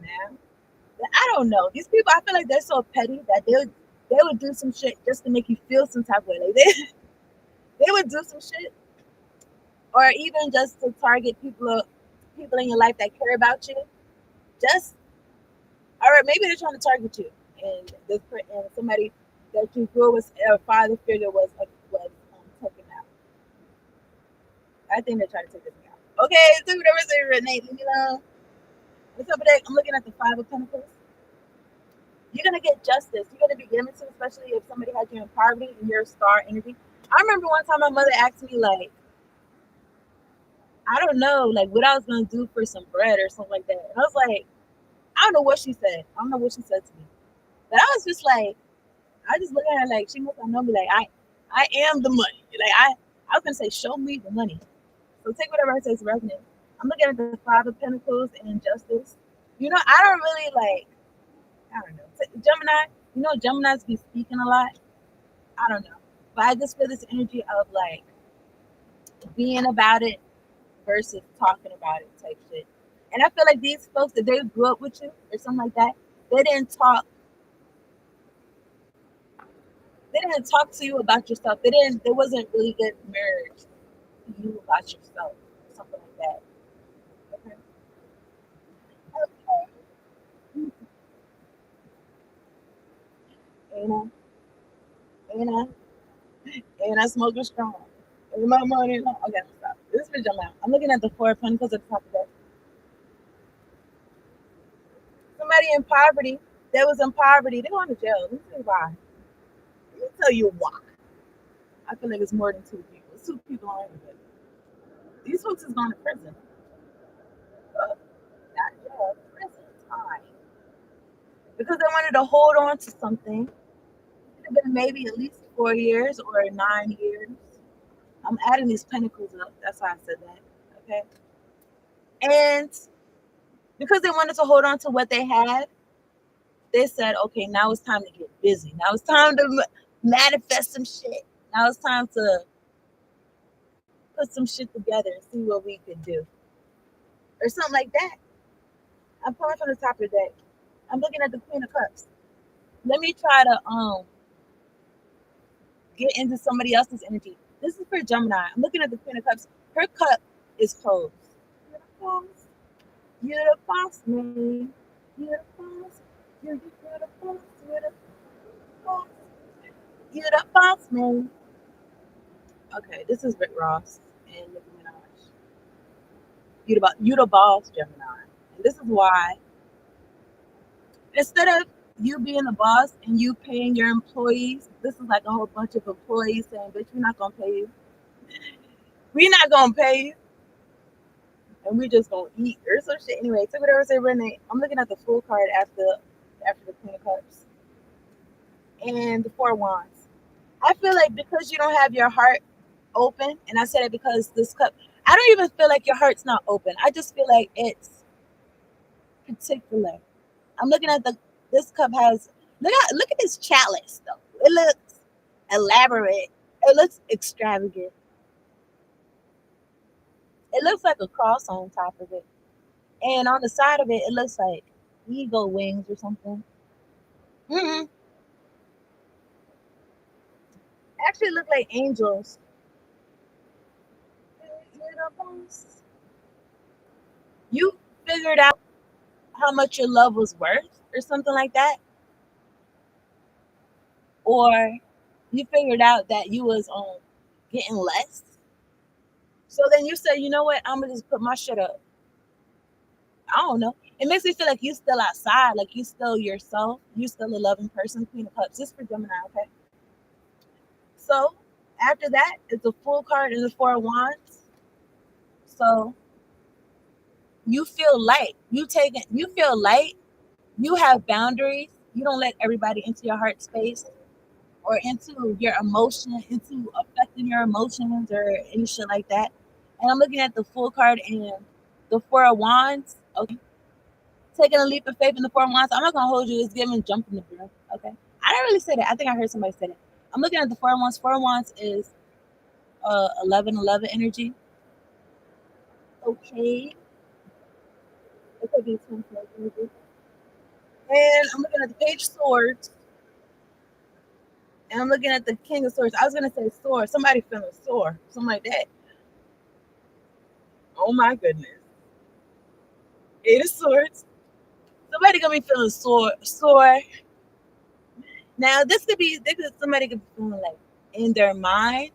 man. I don't know. These people, I feel like they're so petty that they would do some shit just to make you feel some type of way. Like they would do some shit, or even just to target people in your life that care about you. Just or maybe they're trying to target you, and somebody that you grew with a father figure was taken out. I think they're trying to take this out. Okay, so whatever say Renee, leave me alone. What's up with that? I'm looking at the Five of Pentacles. You're gonna get justice. You're gonna be given to, especially if somebody has you in poverty and you're a star energy. I remember one time my mother asked me like, I don't know, like what I was gonna do for some bread or something like that. And I was like, I don't know what she said. I don't know what she said to me. But I was just like, I just look at her like she must have known me like I am the money. Like I was gonna say, show me the money. So take whatever I say to resonate. I'm looking at the Five of Pentacles and Justice. You know, I don't really like, I don't know. Gemini, you know, Geminis be speaking a lot. I don't know. But I just feel this energy of like being about it versus talking about it type shit. And I feel like these folks that they grew up with you or something like that, they didn't talk they didn't talk to you about yourself. There wasn't really good marriage to you about yourself. Something like that. Okay. Okay. And I smoke a strong. And my money. Okay, stop. This is jump out. I'm looking at the Four of Pentacles at the top of that. Somebody in poverty that was in poverty, they going to jail. Let me tell you why. Let me tell you why. I feel like it's more than two people. It's two people on everybody. These folks is going to prison. Not jail, prison time. Because they wanted to hold on to something. It could have been maybe at least 4 years or 9 years. I'm adding these pentacles up. That's why I said that. Okay. And because they wanted to hold on to what they had, they said, okay, now it's time to get busy. Now it's time to manifest some shit. Now it's time to put some shit together and see what we could do. Or something like that. I'm pulling from the top of the deck. I'm looking at the Queen of Cups. Let me try to get into somebody else's energy. This is for Gemini. I'm looking at the Queen of Cups. Her cup is closed. You're the boss. You're the boss, man. You're the boss. You're the boss. You're the boss. You're the boss, man. Okay, this is Rick Ross and Nicki Minaj. You the boss, Gemini. And this is why instead of you being the boss and you paying your employees, this is like a whole bunch of employees saying, bitch, we're not gonna pay you. We're not gonna pay you. And we just gonna eat or some shit. Anyway, so whatever say Renee. I'm looking at the full card after the Queen of Cups. And the Four of Wands. I feel like because you don't have your heart open, and I said it because this cup, I don't even feel like your heart's not open. I just feel like it's particular. I'm looking at this cup has look at this chalice though. It looks elaborate. It looks extravagant. It looks like a cross on top of it. And on the side of it, it looks like eagle wings or something. Mm-mm. Actually, it look like angels. You figured out how much your love was worth, or something like that, or you figured out that you was getting less. So then you said, you know what? I'm gonna just put my shit up. I don't know. It makes me feel like you still outside, like you still yourself. You still a loving person. Queen of Cups. Just for Gemini, okay? So after that, it's a full card and the Four of Wands. So You feel light. You feel light. You have boundaries. You don't let everybody into your heart space or into your emotion, into affecting your emotions or any shit like that. And I'm looking at the full card and the Four of Wands. Okay. Taking a leap of faith in the Four of Wands. I'm not gonna hold you. It's giving jumping the broom. Okay. I didn't really say that. I think I heard somebody say that. I'm looking at the Four of Wands. Four of Wands is 11 energy. Okay. It could be 10 energy. And I'm looking at the Page of Swords. And I'm looking at the King of Swords. I was gonna say sore. Somebody feeling sore. Something like that. Oh my goodness. Eight of Swords. Somebody gonna be feeling sore. Now this could be somebody could be feeling like in their minds,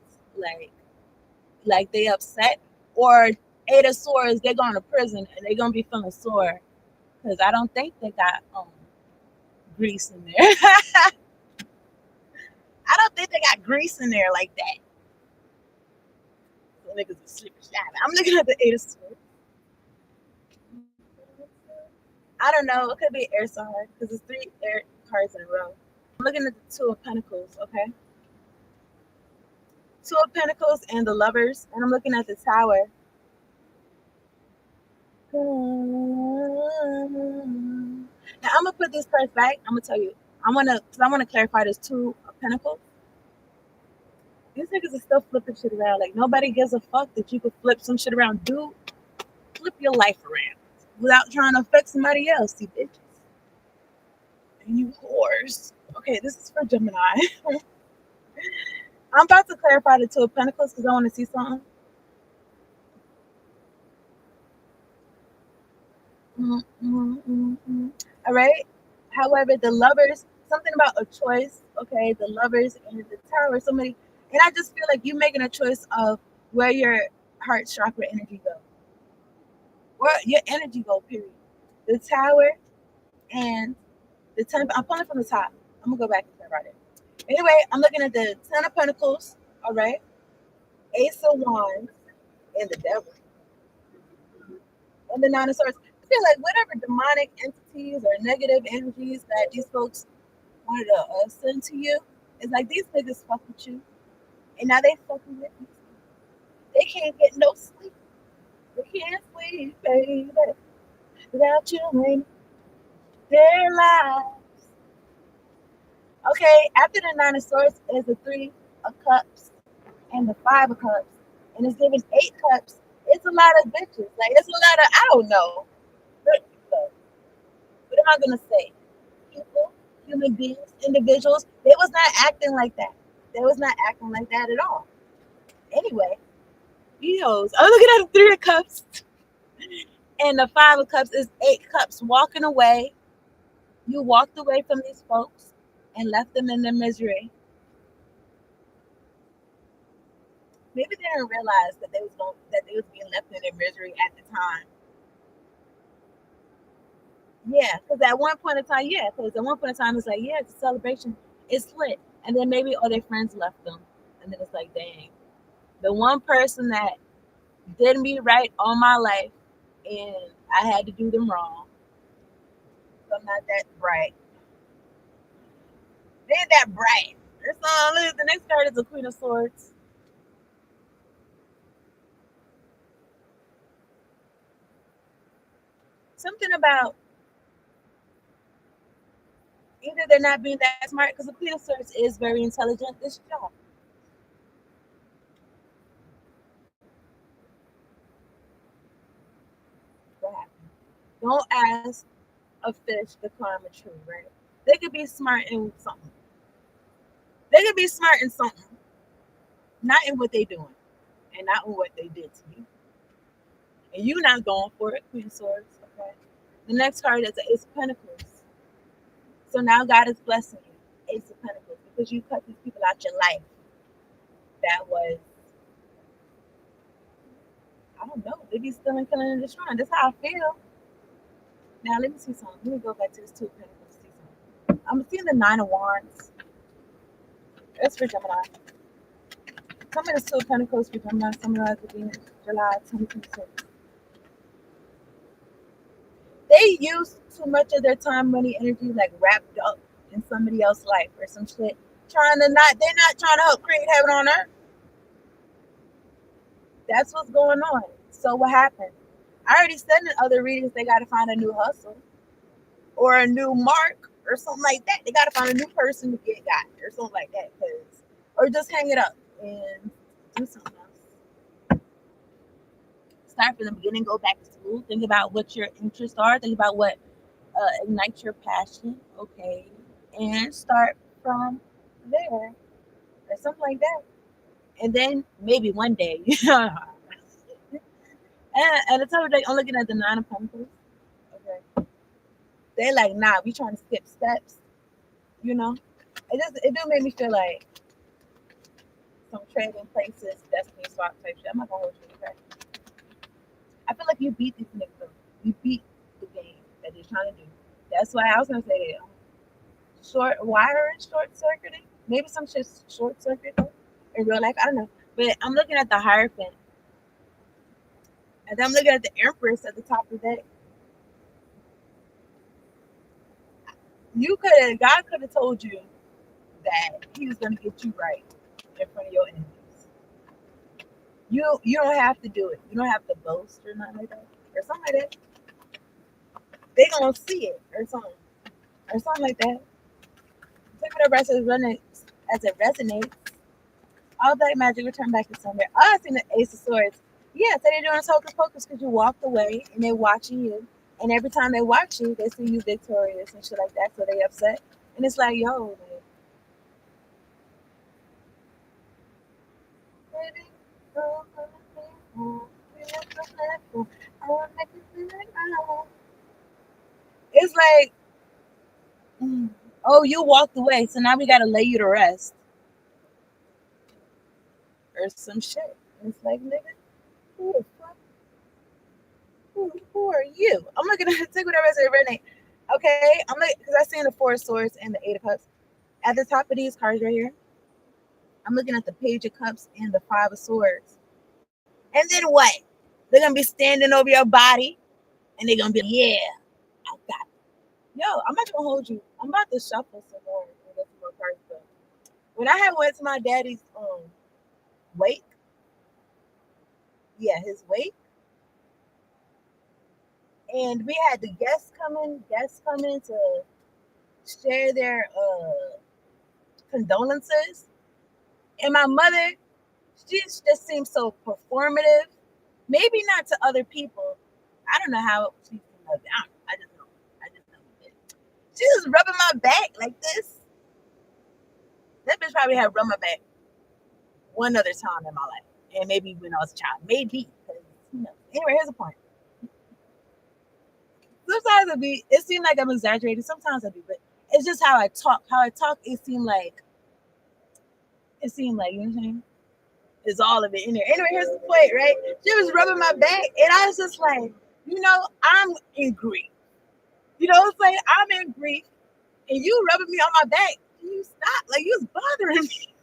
like they upset, or Eight of Swords, they're going to prison and they're gonna be feeling sore because I don't think they got grease in there. I don't think they got grease in there like that. So niggas are sleeping shy. I'm looking at the Eight of Swords. I don't know. It could be air sign because it's 3 air cards in a row. I'm looking at the Two of Pentacles. Okay. Two of Pentacles and the Lovers, and I'm looking at the Tower. Now I'm gonna put these cards back. I'm gonna tell you. I wanna clarify this Two of Pentacles. These niggas are still flipping shit around. Like nobody gives a fuck that you could flip some shit around. Dude, flip your life around without trying to affect somebody else, you bitches. And you whores. Okay, this is for Gemini. I'm about to clarify the Two of Pentacles because I want to see something. All right. However, the Lovers, something about a choice. Okay, the Lovers and the Tower. Somebody, and I just feel like you making a choice of where your heart chakra energy go, where your energy go. Period. The Tower and the Ten. I'm pulling from the top. I'm gonna go back and clarify it. Anyway, I'm looking at the Ten of Pentacles. All right, Ace of Wands and the Devil and the Nine of Swords. I feel like whatever demonic entities or negative energies that these folks wanted to send to you, it's like these niggas fuck with you, and now they fucking with you. They can't get no sleep. They can't sleep, baby, without you in their lives. Okay, after the Nine of Swords is the Three of Cups and the Five of Cups, and it's giving 8 cups. It's a lot of bitches. Like it's a lot of I don't know. What am I gonna say? People, human beings, individuals, they was not acting like that. They was not acting like that at all. Anyway, Eos. I'm looking at the Three of Cups. And the Five of Cups is 8 cups. Walking away. You walked away from these folks and left them in their misery. Maybe they didn't realize that they was being left in their misery at the time. Yeah, because at one point in time, it's like, yeah, it's a celebration. It's lit. And then maybe all their friends left them. And then it's like, dang. The one person that did me right all my life and I had to do them wrong. So I'm not that bright. They ain't that bright. Look, the next card is the Queen of Swords. Something about either they're not being that smart because the Queen of Swords is very intelligent. This job. Don't ask a fish to climb a tree, right? They could be smart in something. They could be smart in something, not in what they doing, and not in what they did to you. And you not going for it, Queen of Swords. Okay. The next card is the Ace of Pentacles. So now God is blessing you, Ace of Pentacles, because you cut these people out your life. That was, I don't know, they be stealing, killing, and destroying. That's how I feel. Now let me see something. Let me go back to this Two of Pentacles. See something. I'm seeing the Nine of Wands. That's for Gemini. Tell me the Two of Pentacles for Gemini. Summarize the Venus, July 2026. they use too much of their time, money, energy like wrapped up in somebody else's life or some shit. They're not trying to help create heaven on earth. That's what's going on. So what happened? I already said in other readings they got to find a new hustle or a new mark or something like that. They got to find a new person to get got or something like that, or just hang it up and do something else. Start from the beginning. Go back to school. Think about what your interests are. Think about what ignites your passion. Okay, and start from there or something like that. And then maybe one day. And the time I'm looking at the Nine of Pentacles. Okay, they're like, nah, we trying to skip steps. You know, it do make me feel like some trading places, destiny swap type shit. I'm not gonna hold you. Okay, I feel like you beat these niggas. Though. You beat the game that they're trying to do. That's why I was gonna say short wire and short circuiting. Maybe some shit short circuit in real life. I don't know. But I'm looking at the Hierophant, and then I'm looking at the Empress at the top of that. God could have told you that He was gonna get you right in front of your enemies. You don't have to do it. You don't have to boast or nothing like that. Or something like that. They gonna see it or something. Or something like that. Take whatever as it resonates. All that magic return back to somewhere. Oh, I seen the Ace of Swords. Yeah, so they're doing hocus pocus because you walked away and they're watching you. And every time they watch you, they see you victorious and shit like that. So they upset. And it's like, yo, man. It's like, oh, you walked away, so now we gotta lay you to rest or some shit. And it's like, nigga, who the fuck? Who are you? I'm looking at take whatever I say, Renee. Okay, I'm like, because I seen the Four of Swords and the Eight of Cups at the top of these cards right here. I'm looking at the Page of Cups and the Five of Swords. And then what? They're gonna be standing over your body, and they're gonna be, yeah, I got it. Yo, I'm not gonna hold you. I'm about to shuffle some more and get some more cards. Though. When I had went to my daddy's wake, yeah, his wake, and we had the guests coming to share their condolences. And my mother, she just seems so performative. Maybe not to other people. I don't know how she feels. I just know. I just know. She was rubbing my back like this. That bitch probably had rubbed my back one other time in my life. And maybe when I was a child. Maybe. Anyway, here's the point. Sometimes it seems like I'm exaggerating. Sometimes I do, but it's just how I talk. How I talk, it seemed like, you know what I'm saying? Is all of it in there. Anyway, here's the point, right? She was rubbing my back, and I was just like, I'm in grief. You know what I'm saying? I'm in grief, and you rubbing me on my back. You stop. Like, you was bothering me.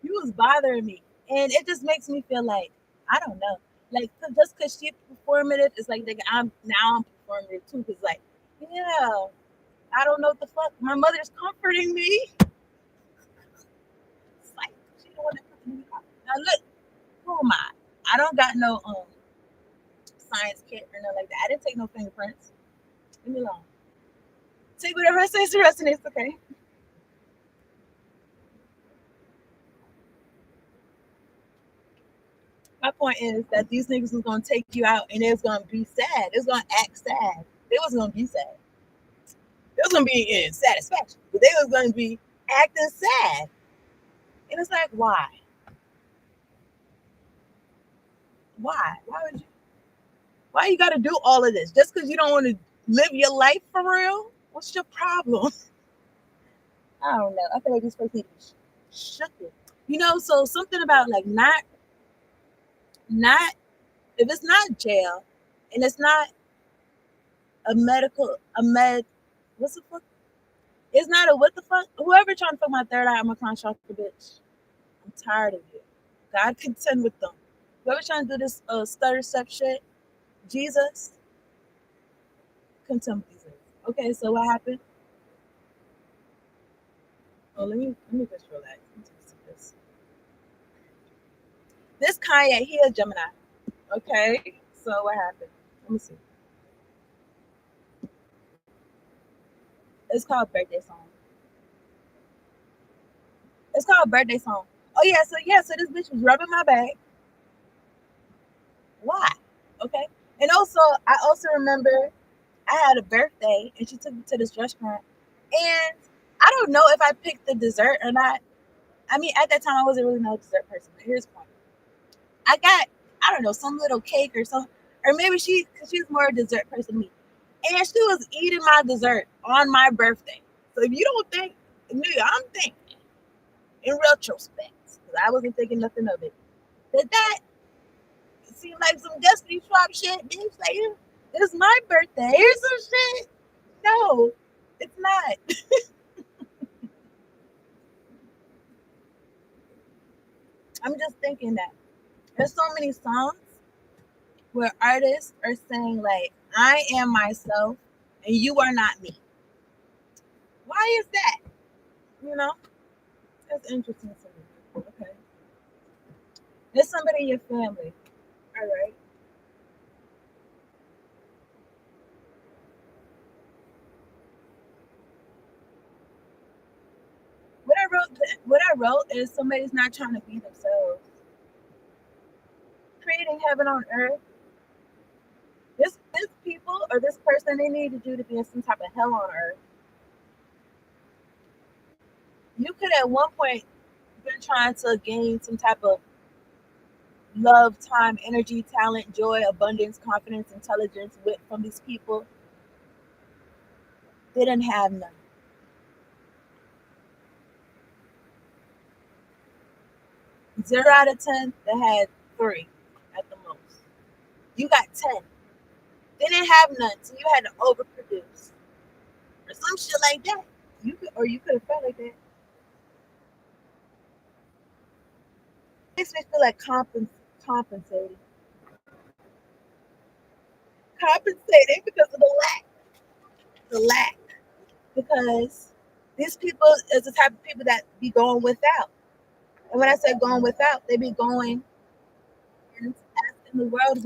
You was bothering me. And it just makes me feel like, I don't know. Like, just because she's performative, it's like, I'm performative too. Because, like, yeah, I don't know what the fuck. My mother's comforting me. It's like, she don't want to put me out. Now, look, who am I? I don't got no science kit or nothing like that. I didn't take no fingerprints. Leave me alone. Take whatever I say to resonates, okay? My point is that these niggas was gonna take you out and it was gonna be sad. It was gonna act sad. It was gonna be sad. It was gonna be in satisfaction, but they was gonna be acting sad. And it's like, why? Why? Why would you? Why you gotta do all of this just because you don't want to live your life for real? What's your problem? I don't know. I feel like this person shook it. So something about like not if it's not jail and it's not a med what's the fuck? It's not a what the fuck? Whoever trying to fuck my third eye, I'm a contract the bitch. I'm tired of it. God contend with them. Whoever trying to do this stutter step shit, Jesus, contempt these things. Okay, so what happened? Oh, let me just relax. Let me see this. This Kanye, he a Gemini. Okay, so what happened? Let me see. It's called birthday song. It's called birthday song. Oh yeah, so this bitch was rubbing my back. Why? Okay. And also, I also remember I had a birthday and she took me to this restaurant. And I don't know if I picked the dessert or not. I mean, at that time, I wasn't really no dessert person. But here's the point: I got, I don't know, some little cake or something, or maybe because she's more a dessert person than me, and she was eating my dessert on my birthday. So if you don't think, nigga, I'm thinking in retrospect, because I wasn't thinking nothing of it, that seemed like some Destiny Swap shit. Bitch, like, it's my birthday. Here's some shit. No, it's not. I'm just thinking that there's so many songs where artists are saying like, "I am myself, and you are not me." Why is that? You know, that's interesting to me. Okay, there's somebody in your family. All right. What I wrote is somebody's not trying to be themselves. Creating heaven on earth. This people or this person, they need to do to be in some type of hell on earth. You could at one point been trying to gain some type of love, time, energy, talent, joy, abundance, confidence, intelligence with from these people. They didn't have none. 0 out of 10, they had three at the most. You got 10. They didn't have none, so you had to overproduce or some shit like that. You could have felt like that. Makes me feel like compensating, compensating because of the lack. Because these people is the type of people that be going without. And when I say going without, they be going and asking the world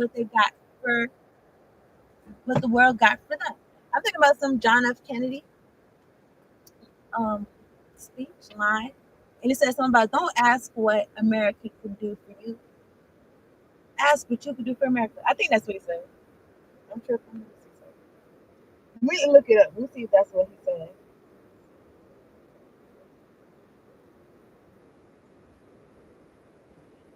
for what the world got for them. I'm thinking about some John F. Kennedy um, speech line, and he said something about don't ask what America can do for you, ask what you can do for America. I think that's what he said. I'm sure. We can look it up. We'll see if that's what he said.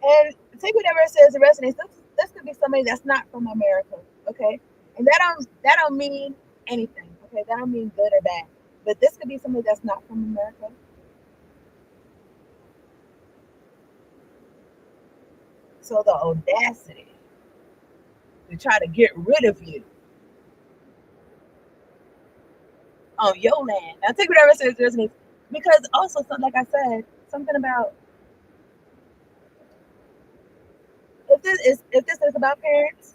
And take whatever it says it resonates. This could be somebody that's not from America, okay? And that don't mean anything, okay? That don't mean good or bad. But this could be somebody that's not from America. So the audacity to try to get rid of you on your land. Now take whatever it says it resonates. Because also something like I said, something about if this is about parents,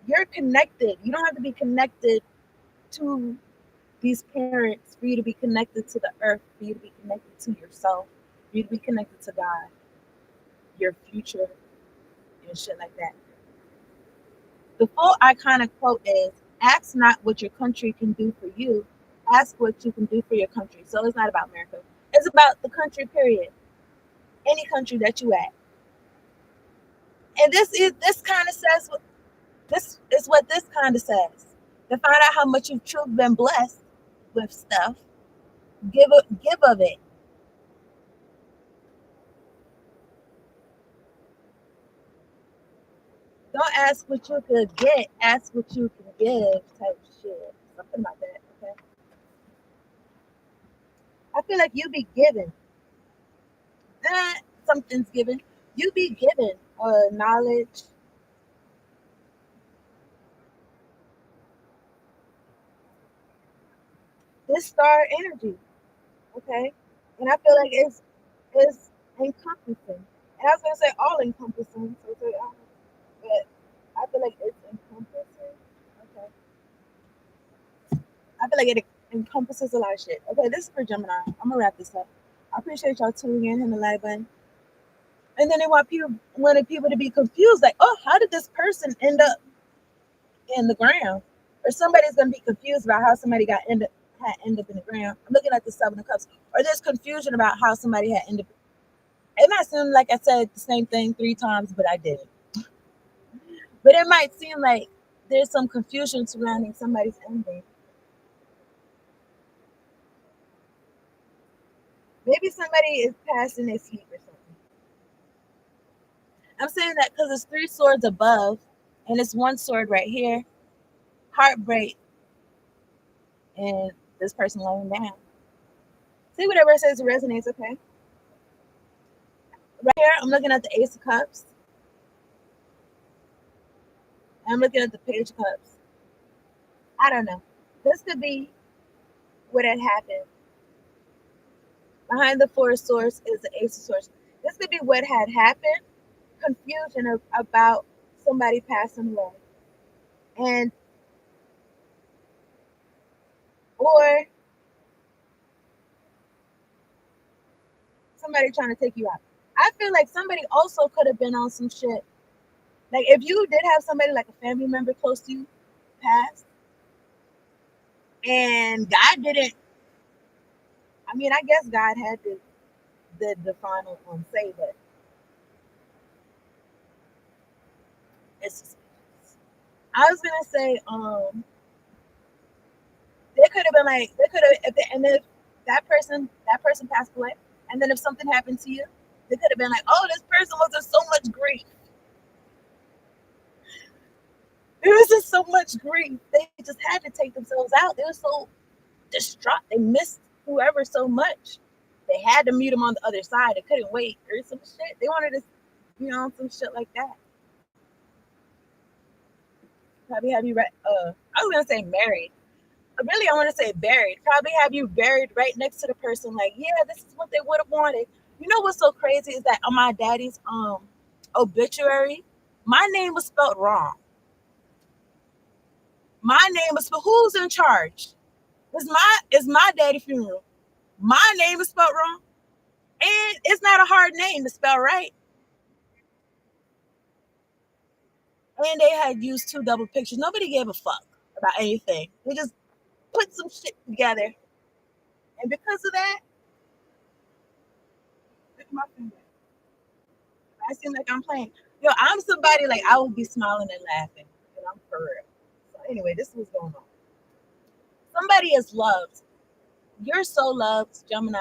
you're connected. You don't have to be connected to these parents for you to be connected to the earth, for you to be connected to yourself, for you to be connected to God, your future, and shit like that. The full iconic quote is ask not what your country can do for you, ask what you can do for your country. So it's not about America. It's about the country, period. Any country that you at. And this kind of says this is what this kind of says. To find out how much you've truly been blessed with stuff, give of it. Don't ask what you could get, ask what you can give type shit. Something like that. Okay. I feel like you be given. Something's given. You be given knowledge. This star energy. Okay. And I feel like it's encompassing. And I was gonna say all encompassing, but I feel like it's encompassing. Okay. I feel like it encompasses a lot of shit. Okay, this is for Gemini. I'm gonna wrap this up. I appreciate y'all tuning in, hit the like button. And then they wanted people to be confused, like, oh, how did this person end up in the ground? Or somebody's gonna be confused about how somebody had ended up in the ground. I'm looking at the Seven of Cups. Or there's confusion about how somebody had ended up. It might seem like I said the same thing 3 times, but I didn't. But it might seem like there's some confusion surrounding somebody's ending. Maybe somebody is passing their sleep or something. I'm saying that because it's 3 swords above and it's 1 sword right here. Heartbreak and this person laying down. See, whatever it says resonates, okay? Right here, I'm looking at the Ace of Cups. I'm looking at the Page of Cups. I don't know. This could be what had happened. Behind the 4 of Swords is the Ace of Swords. This could be what had happened. Confusion about somebody passing away. And, or somebody trying to take you out. I feel like somebody also could have been on some shit. Like if you did have somebody like a family member close to you pass, and God didn't. I mean, I guess God had the final say, but it's suspicious. I was gonna say, they could have been like, they could have, and if that person passed away, and then if something happened to you, they could have been like, oh, this person was in so much grief. There was just so much grief. They just had to take themselves out. They were so distraught. They missed whoever so much. They had to meet him on the other side. They couldn't wait or some shit. They wanted to, some shit like that. Probably have you, I was gonna say married. Really, I want to say buried. Probably have you buried right next to the person. Like, yeah, this is what they would have wanted. You know what's so crazy is that on my daddy's obituary, my name was spelled wrong. My name was spelled. Who's in charge? It's my daddy funeral. My name is spelled wrong, and it's not a hard name to spell right. And they had used 2 double pictures. Nobody gave a fuck about anything. They just put some shit together, and because of that, look at my finger. I seem like I'm playing. Yo, I'm somebody like I would be smiling and laughing, and I'm for real. So anyway, this is what's going on. Somebody is loved. You're so loved, Gemini.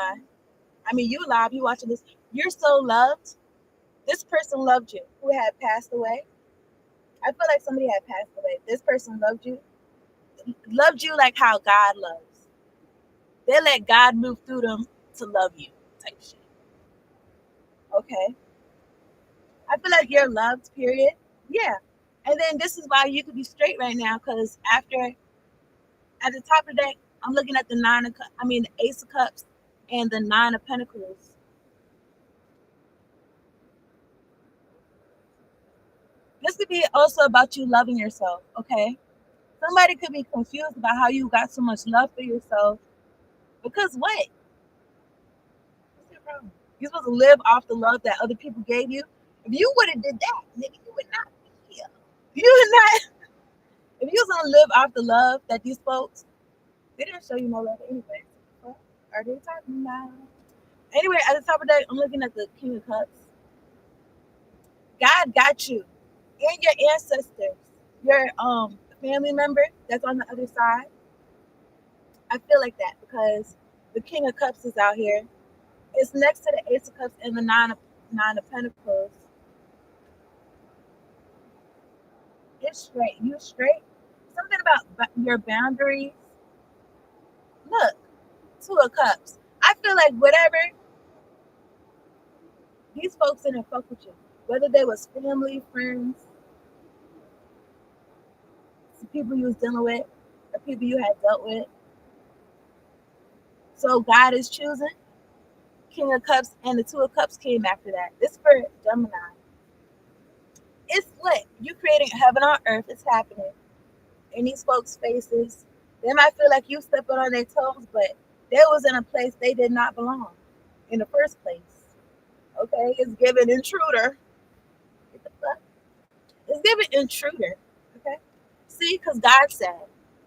I mean, you live. You watching this? You're so loved. This person loved you, who had passed away. I feel like somebody had passed away. This person loved you like how God loves. They let God move through them to love you, type shit. Okay. I feel like you're loved, period. Yeah. And then this is why you could be straight right now, because at the top of the deck, I'm looking at the Ace of Cups and the Nine of Pentacles. This could be also about you loving yourself, okay? Somebody could be confused about how you got so much love for yourself. Because what? What's your problem? You're supposed to live off the love that other people gave you. If you would have did that, nigga, you would not be here. You would not. If you was gonna live off the love that these folks, they didn't show you no love anyway. What are they talking about? Anyway, at the top of the day, I'm looking at the King of Cups. God got you and your ancestors, your family member that's on the other side. I feel like that because the King of Cups is out here. It's next to the Ace of Cups and the Nine of Pentacles. It's straight. You straight. Something about your boundaries. Look, 2 of Cups. I feel like whatever these folks didn't fuck with you, whether they was family, friends, people you was dealing with, or people you had dealt with. So God is choosing. King of Cups and the 2 of Cups came after that. This for Gemini. It's lit. You creating heaven on earth. It's happening in these folks' faces. They might feel like you stepping on their toes, but they was in a place they did not belong in the first place. Okay, it's given intruder. What the fuck? It's given intruder. Okay, see, because God said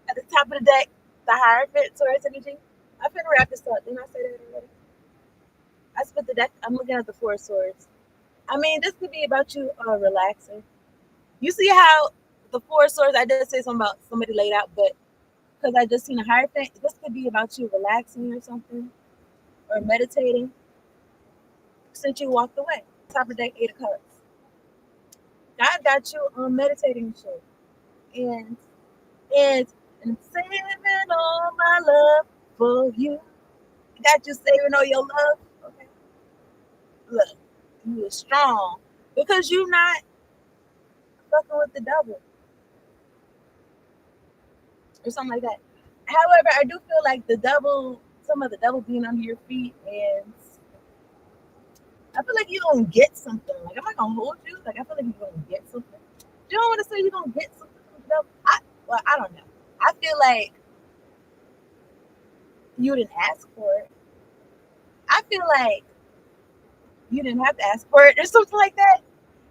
at the top of the deck, the Hierophant, Taurus energy. I'm finna wrap this up. Didn't I say that already? I split the deck. I'm looking at the Four of Swords. I mean, this could be about you relaxing. You see how the Four of Swords, I did say something about somebody laid out, but because I just seen a Hierophant, this could be about you relaxing or something, or meditating since you walked away. Top of deck, Eight of Cups. God got you meditating and shit. And, and, and saving all my love for you. Got you saving all your love. Okay. Look, you are strong because you not fucking with the devil or something like that. However, I do feel like the devil, some of the devil being under your feet, and I feel like you're gonna get something. Like I'm not gonna hold you. Like I feel like you're gonna get something. You don't want to say you're gonna get something from the devil. I don't know. I feel like you didn't ask for it. I feel like you didn't have to ask for it or something like that.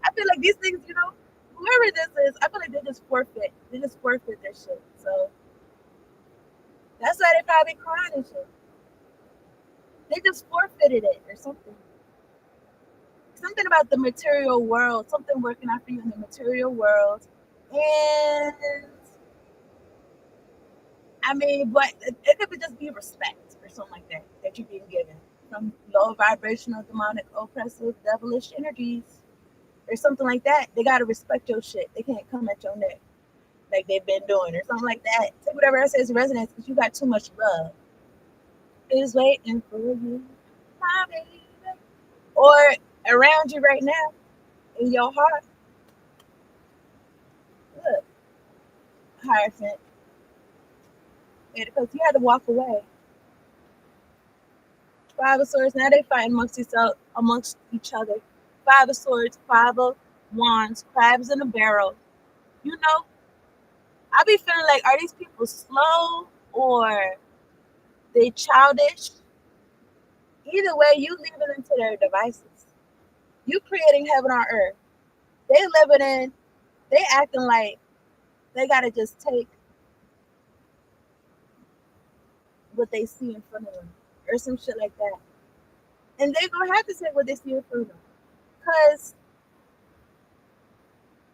I feel like these things, whoever this is, I feel like they just forfeit. They just forfeit their shit. So that's why they probably crying and shit. They just forfeited it or something. Something about the material world, something working out for you in the material world. And I mean, but it could just be respect or something like that you're being given from low vibrational, demonic, oppressive, devilish energies or something like that. They gotta respect your shit. They can't come at your neck like they've been doing or something like that. Take whatever I say is resonance because you got too much love. Is waiting for you, my baby. Or around you right now in your heart. Look, Hierophant. Because you had to walk away. Five of Swords. Now they fight amongst each other. Five of Swords, Five of Wands, crabs in a barrel. You know, I be feeling like, are these people slow or they childish? Either way, you leaving into their devices. You creating heaven on earth. They living in. They acting like they gotta just take what they see in front of them or some shit like that. And they're gonna have to take what they see in front of them. Cause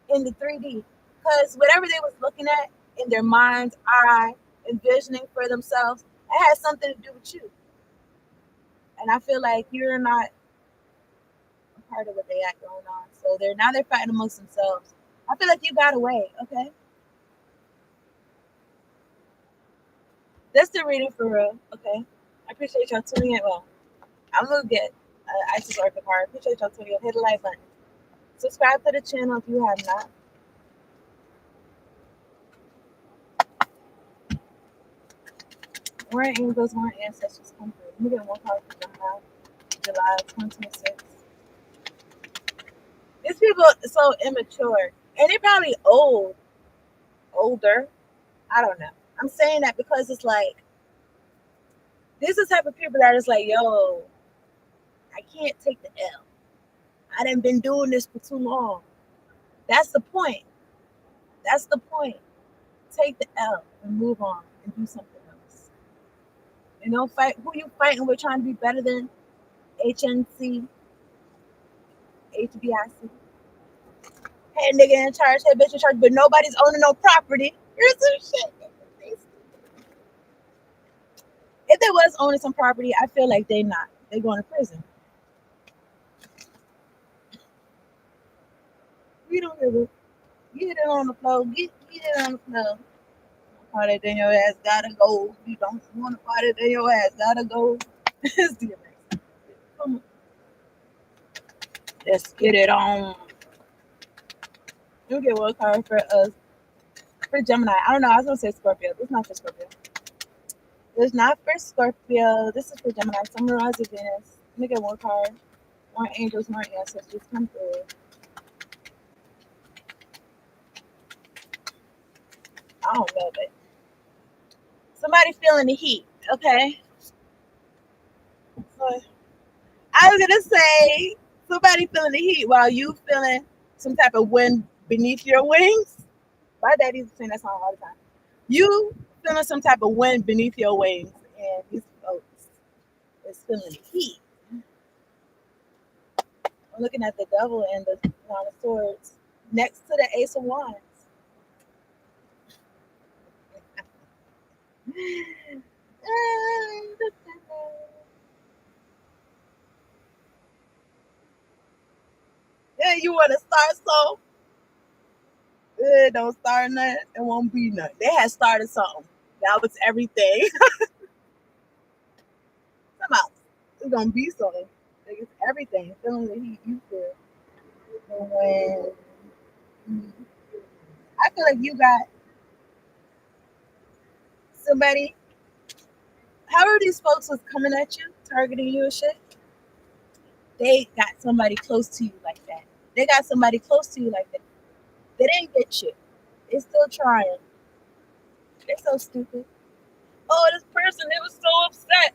in the 3D. Because whatever they was looking at in their mind's eye, envisioning for themselves, it has something to do with you. And I feel like you're not a part of what they got going on. So they're fighting amongst themselves. I feel like you got away, okay? That's the reading for real, okay? I appreciate y'all tuning in. Well, I'm gonna get Isis Oracle card. I appreciate y'all tuning in. Hit the like button. Subscribe to the channel if you have not. Warren Angels, Warren Ancestors come through. Let me get one card for July 2026. These people are so immature. And they're probably older. I don't know. I'm saying that because it's like, this is the type of people that is like, yo, I can't take the L. I done been doing this for too long. That's the point. That's the point. Take the L and move on and do something else. Fight who you fighting with, trying to be better than HNC, HBIC. Hey, nigga in charge, hey, bitch in charge, but nobody's owning no property. Here's some shit. If they was owning some property, I feel like they not. They going to prison. We don't give a. Get it on the floor. Get it on the floor. Party, then your ass gotta go. You don't want to party, then your ass gotta go. It's DMX. Come on. Let's get it on. You get one card for us. For Gemini. I don't know. I was gonna say Scorpio. This is not for Scorpio. It's not for Scorpio. This is for Gemini. Sun, Rising, Venus. Let me get one card. More angels, more ancestors. Come through. I don't know, but Somebody feeling the heat. Okay. So I was gonna say somebody feeling the heat while you feeling some type of wind beneath your wings. My daddy's saying that song all the time. You feeling some type of wind beneath your wings, and these folks is feeling the heat. I'm looking at the devil and the nine of swords next to the ace of wands. Yeah, you want to start so don't start nothing. It won't be nothing. They had started something. That was everything. Somehow it's gonna be something. Like it's everything. Feeling the heat you feel. And when I feel like you got somebody, however these folks was coming at you, targeting you and shit, they got somebody close to you like that. They got somebody close to you like that. They didn't get you. They still trying. They're so stupid. Oh, this person, they was so upset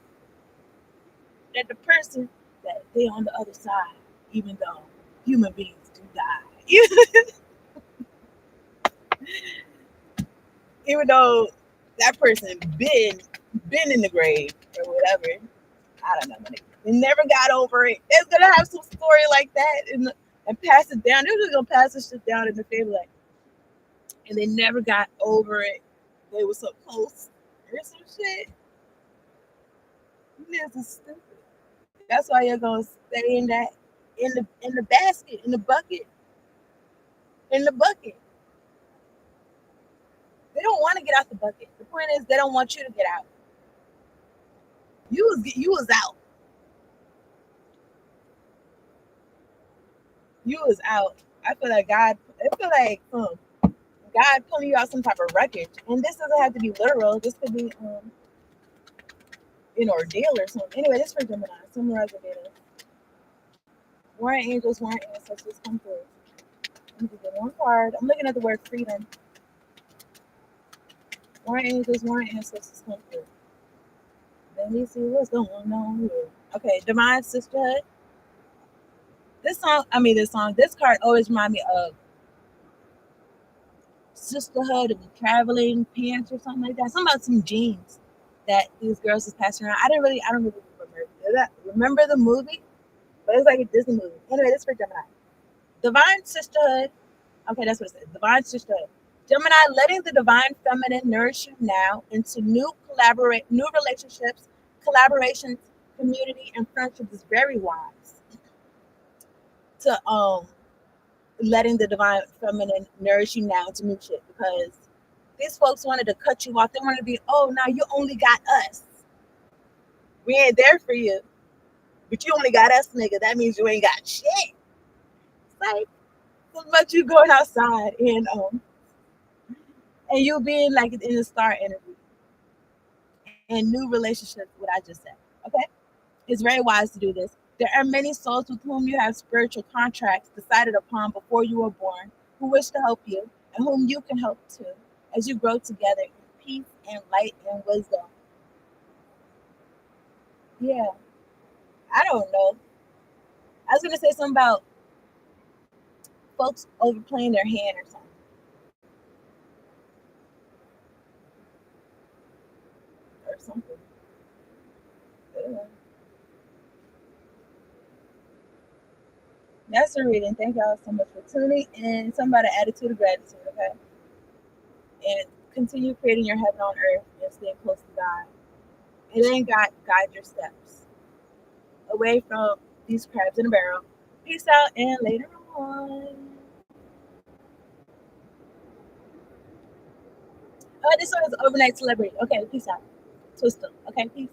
that the person that they on the other side, even though human beings do die. Even though that person been in the grave or whatever. I don't know. They never got over it. It's gonna have some story like that and pass it down. They're just gonna pass this shit down in the family, and they never got over it. They were so close or some shit. This is stupid. That's why you're gonna stay in that in the basket, in the bucket. They don't want to get out the bucket. The point is they don't want you to get out. You was out. You was out. I feel like God. I feel like God pulling you out some type of wreckage. And this doesn't have to be literal. This could be an ordeal or something. Anyway, this for Gemini. Summarize the data. Warring angels, warring ancestors come through. Let me get one card. I'm looking at the word freedom. Warring angels, warring ancestors come through. Let me see what's going on here. Okay, divine sisterhood. This card always reminds me of sisterhood of traveling pants or something like that. Something about some jeans that these girls was passing around. I don't really remember the movie, but it's like a Disney movie. Anyway, this is for Gemini. Divine sisterhood. Okay, that's what it says. Divine sisterhood. Gemini, letting the divine feminine nourish you now into new relationships, collaborations, community, and friendships is very wise. To letting the divine feminine nourish you now into new shit because these folks wanted to cut you off. They wanted to be, oh, now you only got us. We ain't there for you, but you only got us, nigga. That means you ain't got shit. It's like so much you going outside and you being like in the star energy and new relationships. What I just said, okay, it's very wise to do this. There are many souls with whom you have spiritual contracts decided upon before you were born, who wish to help you and whom you can help too, as you grow together in peace and light and wisdom. Yeah, I don't know. I was gonna say something about folks overplaying their hand or something. Yeah. That's the reading. Thank y'all so much for tuning in. Something about an attitude of gratitude, okay? And continue creating your heaven on earth and stay close to God. And then God guide your steps away from these crabs in a barrel. Peace out and later on. Oh, this one is overnight celebrity. Okay, peace out. Twister. Okay, peace.